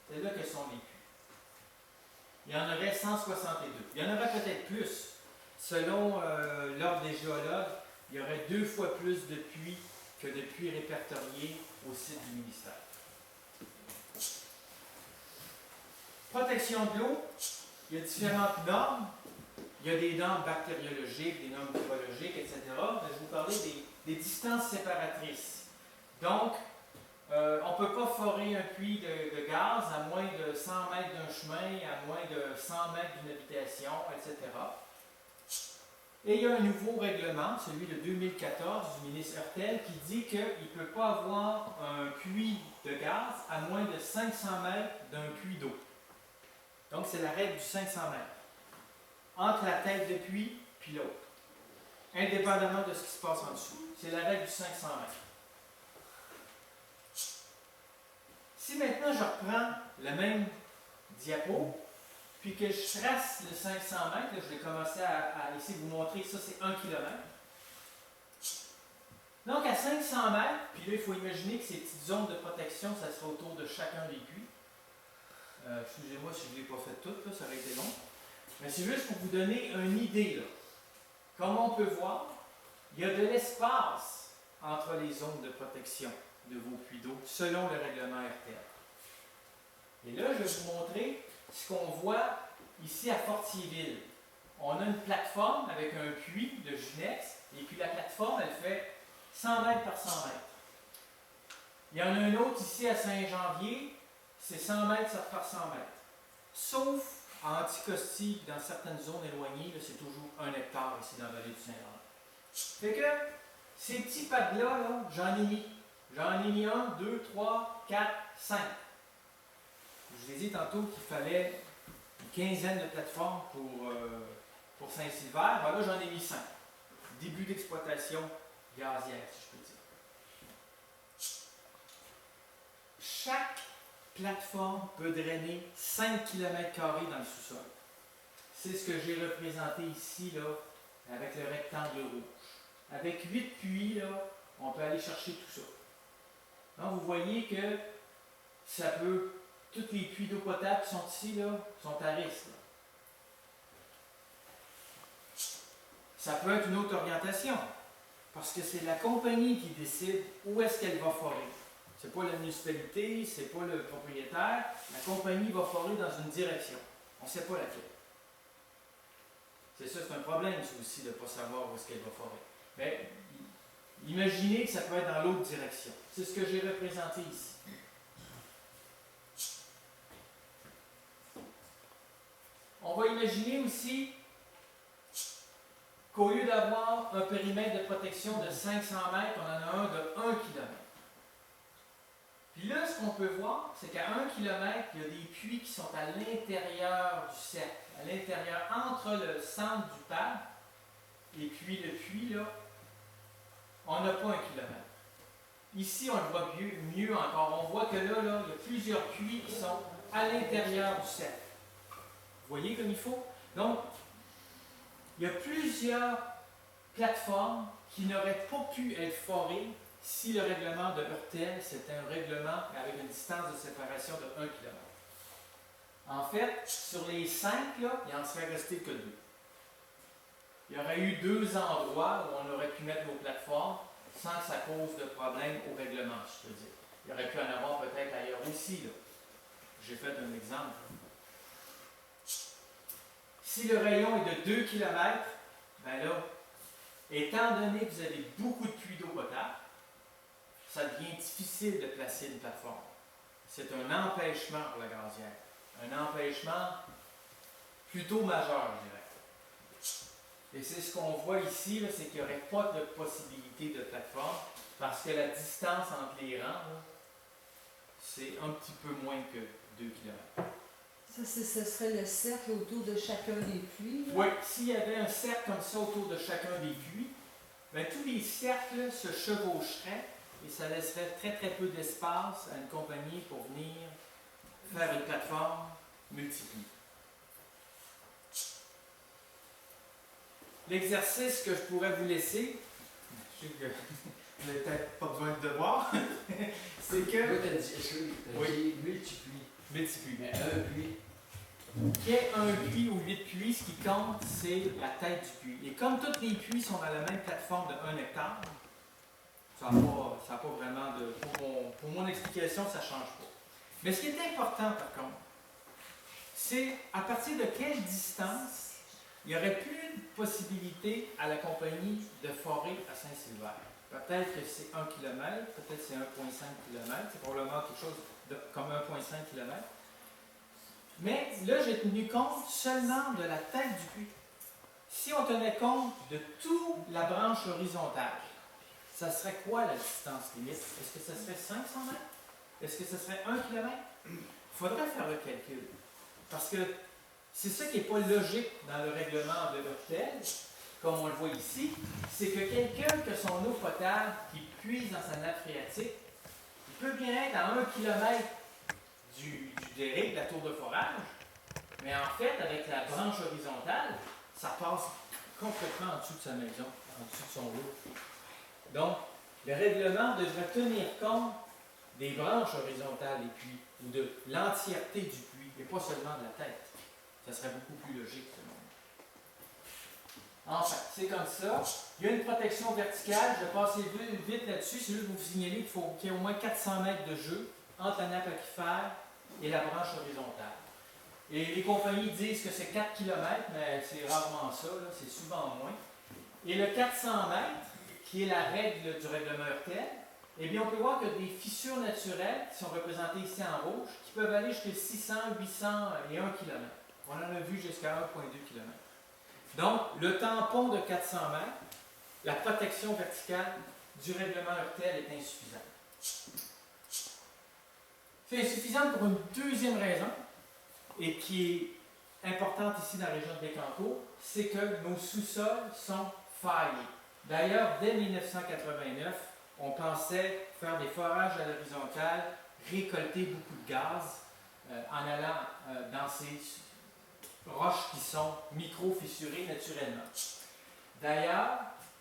C'est là que sont les puits. Il y en aurait 162. Il y en aurait peut-être plus. Selon l'ordre des géologues, il y aurait 2 fois plus de puits que de puits répertoriés au site du ministère. Protection de l'eau, il y a différentes normes. Il y a des normes bactériologiques, des normes biologiques, etc. Mais je vais vous parler des distances séparatrices. Donc, on ne peut pas forer un puits de gaz à moins de 100 mètres d'un chemin, à moins de 100 mètres d'une habitation, etc. Et il y a un nouveau règlement, celui de 2014 du ministre Hertel, qui dit qu'il ne peut pas avoir un puits de gaz à moins de 500 mètres d'un puits d'eau. Donc, c'est la règle du 500 mètres. Entre la tête de puits puis l'autre. Indépendamment de ce qui se passe en dessous. C'est la règle du 500 mètres. Si maintenant je reprends le même diapo, puis que je trace le 500 mètres, là, je vais commencer à essayer de vous montrer, ça c'est 1 km. Donc à 500 mètres, puis là il faut imaginer que ces petites zones de protection, ça sera autour de chacun des puits. Excusez-moi si je ne l'ai pas fait toutes, là, ça aurait été long. Mais c'est juste pour vous donner une idée. Là. Comme on peut voir, il y a de l'espace entre les zones de protection de vos puits d'eau, selon le règlement RTL. Et là, je vais vous montrer ce qu'on voit ici à Fortierville. On a une plateforme avec un puits de Junex, et puis la plateforme, elle fait 100 mètres par 100 mètres. Il y en a un autre ici à Saint-Janvier, c'est 100 mètres par 100 mètres. Sauf en Anticosti, dans certaines zones éloignées, là, c'est toujours 1 hectare ici dans la vallée du Saint-Laurent. Fait que ces petits pads-là, là, j'en ai mis. J'en ai mis 1, 2, 3, 4, 5. Je vous ai dit tantôt qu'il fallait une quinzaine de plateformes pour Saint-Sylvère. Ben là, j'en ai mis 5. Début d'exploitation gazière, si je peux dire. Chaque plateforme peut drainer 5 km² dans le sous-sol. C'est ce que j'ai représenté ici, là, avec le rectangle rouge. Avec 8 puits, là, on peut aller chercher tout ça. Donc, vous voyez que ça peut, tous les puits d'eau potable qui sont ici, là, sont à risque. Là. Ça peut être une autre orientation, parce que c'est la compagnie qui décide où est-ce qu'elle va forer. C'est pas la municipalité, c'est pas le propriétaire. La compagnie va forer dans une direction. On ne sait pas laquelle. C'est ça, c'est un problème ça aussi de ne pas savoir où est-ce qu'elle va forer. Mais imaginez que ça peut être dans l'autre direction. C'est ce que j'ai représenté ici. On va imaginer aussi qu'au lieu d'avoir un périmètre de protection de 500 mètres, on en a un de 1 km. Puis là, ce qu'on peut voir, c'est qu'à 1 km, il y a des puits qui sont à l'intérieur du cercle, à l'intérieur, entre le centre du pad et puis le puits, là, on n'a pas 1 km. Ici, on le voit mieux encore. On voit que là, il y a plusieurs puits qui sont à l'intérieur du cercle. Vous voyez comme il faut? Donc, il y a plusieurs plateformes qui n'auraient pas pu être forées si le règlement de Hurtel, c'était un règlement avec une distance de séparation de 1 km. En fait, sur les 5, là, il n'en serait resté que 2. Il y aurait eu 2 endroits où on aurait pu mettre nos plateformes sans que ça cause de problème au règlement, je peux dire. Il y aurait pu en avoir peut-être ailleurs aussi. Là. J'ai fait un exemple. Si le rayon est de 2 km, ben là, étant donné que vous avez beaucoup de puits d'eau potable, ça devient difficile de placer une plateforme. C'est un empêchement pour la gazière. Un empêchement plutôt majeur, je dirais. Et c'est ce qu'on voit ici, c'est qu'il n'y aurait pas de possibilité de plateforme parce que la distance entre les rangs, c'est un petit peu moins que 2 km. Ça, ce serait le cercle autour de chacun des puits. Là. Oui, s'il y avait un cercle comme ça autour de chacun des puits, bien, tous les cercles se chevaucheraient et ça laisserait très très peu d'espace à une compagnie pour venir faire une plateforme multipliée. L'exercice que je pourrais vous laisser, je sais que vous n'avez peut-être pas besoin de devoir, c'est que... Là, tu as dit multiplie. Multiplie. Mais un puits. Qu'il y ait un puits ou 8 puits, ce qui compte, c'est la tête du puits. Et comme tous les puits sont dans la même plateforme de 1 hectare, ça n'a pas vraiment de... Pour mon explication, ça ne change pas. Mais ce qui est important, par contre, c'est à partir de quelle distance il n'y aurait plus de possibilité à la compagnie de forer à Saint-Sylvain. Peut-être que c'est 1 km, peut-être c'est 1,5 km, c'est probablement quelque chose comme 1,5 km. Mais là, j'ai tenu compte seulement de la tête du puits. Si on tenait compte de toute la branche horizontale, ça serait quoi la distance limite? Est-ce que ça serait 500 mètres? Est-ce que ça serait 1 km? Il faudrait faire le calcul. Parce que c'est ça qui n'est pas logique dans le règlement de Hurtel, comme on le voit ici, c'est que quelqu'un qui a son eau potable, qui puise dans sa nappe phréatique, il peut bien être à 1 km du dérive, de la tour de forage, mais en fait, avec la branche horizontale, ça passe complètement en dessous de sa maison, en dessous de son lot. Donc, le règlement devrait tenir compte des branches horizontales des puits, ou de l'entièreté du puits, et pas seulement de la tête. Ça serait beaucoup plus logique, selon moi. Enfin, c'est comme ça. Il y a une protection verticale. Je vais passer vite là-dessus. C'est juste pour vous signaler qu'il y ait au moins 400 mètres de jeu entre la nappe aquifère et la branche horizontale. Et les compagnies disent que c'est 4 km, mais c'est rarement ça, c'est souvent moins. Et le 400 mètres, qui est la règle du règlement Hurtel, eh bien, on peut voir que des fissures naturelles, qui sont représentées ici en rouge, qui peuvent aller jusqu'à 600, 800 et 1 km. On en a vu jusqu'à 1,2 km. Donc, le tampon de 400 mètres, la protection verticale du règlement Hurtel est insuffisante. C'est insuffisante pour une deuxième raison, et qui est importante ici dans la région de Bécancour, c'est que nos sous-sols sont faillés. D'ailleurs, dès 1989, on pensait faire des forages à l'horizontale, récolter beaucoup de gaz en allant dans ces roches qui sont micro-fissurées naturellement. D'ailleurs,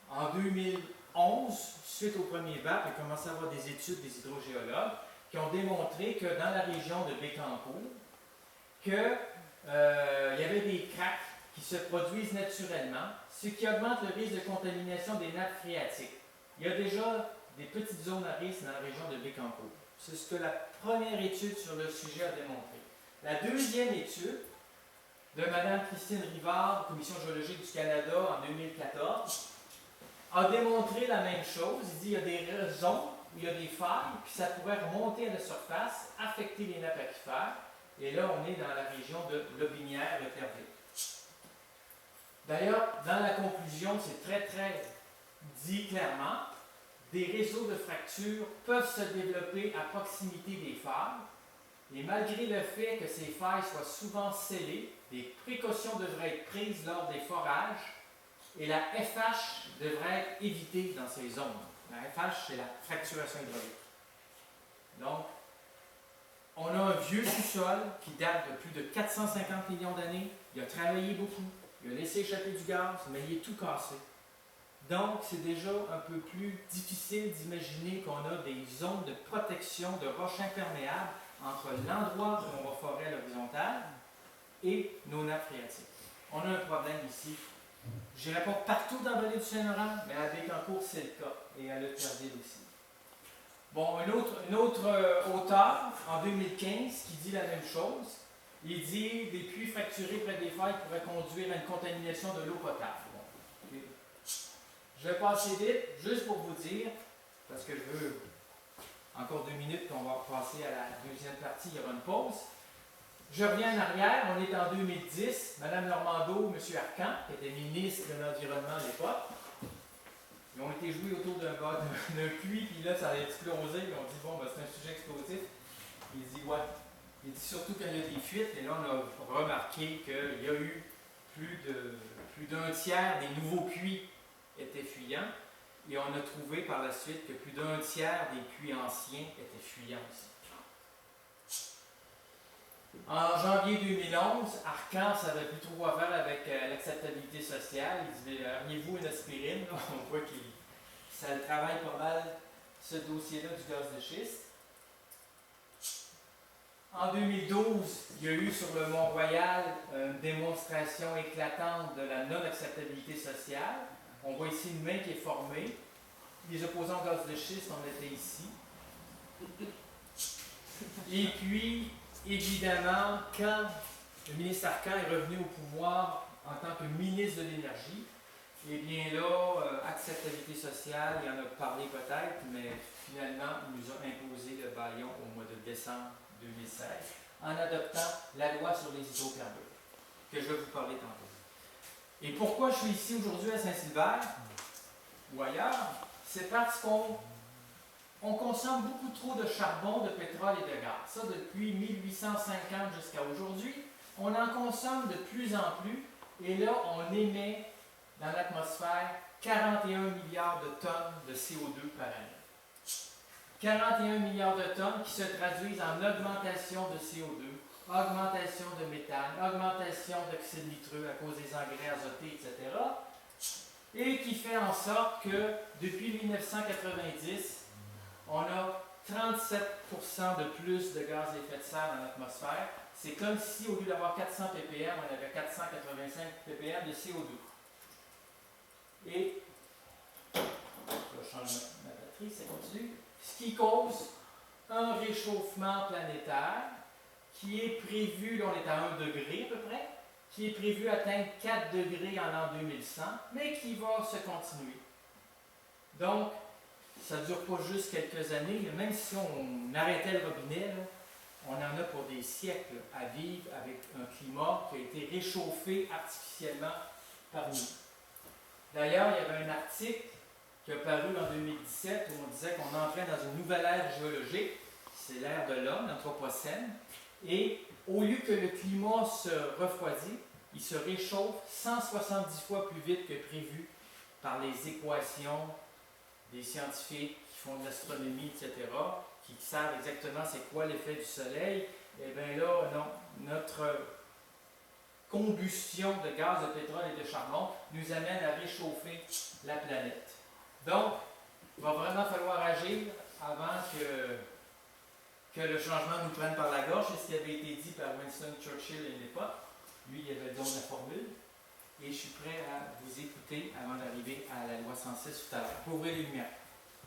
en 2011, suite au premier BAP, il a commencé à avoir des études des hydrogéologues qui ont démontré que dans la région de Bécancour, qu'il y avait des craques qui se produisent naturellement, ce qui augmente le risque de contamination des nappes phréatiques. Il y a déjà des petites zones à risque dans la région de Bécancour. C'est ce que la première étude sur le sujet a démontré. La deuxième étude de Mme Christine Rivard, Commission géologique du Canada en 2014, a démontré la même chose. Il dit qu'il y a des zones où il y a des failles, puis ça pourrait remonter à la surface, affecter les nappes aquifères. Et là, on est dans la région de Lotbinière, le Terre-Ville. D'ailleurs, dans la conclusion, c'est très dit clairement, des réseaux de fractures peuvent se développer à proximité des failles, et malgré le fait que ces failles soient souvent scellées, des précautions devraient être prises lors des forages, et la FH devrait être évitée dans ces zones. La FH, c'est la fracturation hydraulique. Donc, on a un vieux sous-sol qui date de plus de 450 millions d'années. Il a travaillé beaucoup. Il a laissé échapper du gaz, mais il est tout cassé. Donc, c'est déjà un peu plus difficile d'imaginer qu'on a des zones de protection de roches imperméables entre l'endroit où on va forer à l'horizontale et nos nappes phréatiques. On a un problème ici. Je n'irai pas partout dans la vallée du Saint-Laurent, mais à Bécancour, c'est le cas, et à Lotbinière aussi. Bon, un autre auteur, en 2015, qui dit la même chose. Il dit des puits fracturés près des failles pourraient conduire à une contamination de l'eau potable. Bon. Je vais passer vite, juste pour vous dire, parce que je veux encore 2 minutes, qu'on va passer à la deuxième partie, il y aura une pause. Je reviens en arrière, on est en 2010, Mme Normando, M. Arcan, qui était ministre de l'Environnement à l'époque, ils ont été joués autour d'un puits, puis là, ça a explosé, puis on dit, bon, ben, c'est un sujet explosif. Il dit, ouais. Il dit surtout quand il y a des fuites, et là, on a remarqué qu'il y a eu plus d'un tiers des nouveaux puits étaient fuyants, et on a trouvé par la suite que plus d'un tiers des puits anciens étaient fuyants aussi. En janvier 2011, Arcan ne savait plus trop quoi faire avec l'acceptabilité sociale. Il dit, auriez-vous une aspirine? On voit que ça travaille pas mal, ce dossier-là du gaz de schiste. En 2012, il y a eu sur le Mont-Royal une démonstration éclatante de la non-acceptabilité sociale. On voit ici une main qui est formée. Les opposants au gaz de schiste, on était ici. Et puis, évidemment, quand le ministre Arcan est revenu au pouvoir en tant que ministre de l'Énergie, eh bien là, acceptabilité sociale, il en a parlé peut-être, mais finalement, il nous a imposé le bâillon au mois de décembre 2016 en adoptant la loi sur les hydrocarbures, que je vais vous parler tantôt. Et pourquoi je suis ici aujourd'hui à Saint-Sylvère ou ailleurs? C'est parce qu'on consomme beaucoup trop de charbon, de pétrole et de gaz. Ça, depuis 1850 jusqu'à aujourd'hui, on en consomme de plus en plus. Et là, on émet dans l'atmosphère 41 milliards de tonnes de CO2 par année. 41 milliards de tonnes qui se traduisent en augmentation de CO2, augmentation de méthane, augmentation d'oxyde nitreux à cause des engrais azotés, etc. Et qui fait en sorte que depuis 1990, on a 37% de plus de gaz à effet de serre dans l'atmosphère. C'est comme si, au lieu d'avoir 400 ppm, on avait 485 ppm de CO2. Et, je change ma batterie, ça continue. Ce qui cause un réchauffement planétaire qui est prévu, là on est à 1 degré à peu près, qui est prévu atteindre 4 degrés en l'an 2100, mais qui va se continuer. Donc, ça ne dure pas juste quelques années, même si on arrêtait le robinet, là, on en a pour des siècles à vivre avec un climat qui a été réchauffé artificiellement par nous. D'ailleurs, il y avait un article qui a paru en 2017 où on disait qu'on entrait dans une nouvelle ère géologique, c'est l'ère de l'homme, l'anthropocène, et au lieu que le climat se refroidit, il se réchauffe 170 fois plus vite que prévu par les équations des scientifiques qui font de l'astronomie, etc., qui savent exactement c'est quoi l'effet du soleil. Eh bien là, non, notre combustion de gaz, de pétrole et de charbon nous amène à réchauffer la planète. Donc, il va vraiment falloir agir avant que le changement nous prenne par la gorge. C'est ce qui avait été dit par Winston Churchill à une époque. Lui, il avait donné la formule. Et je suis prêt à vous écouter avant d'arriver à la loi 106 tout à l'heure. Ouvrez les lumières.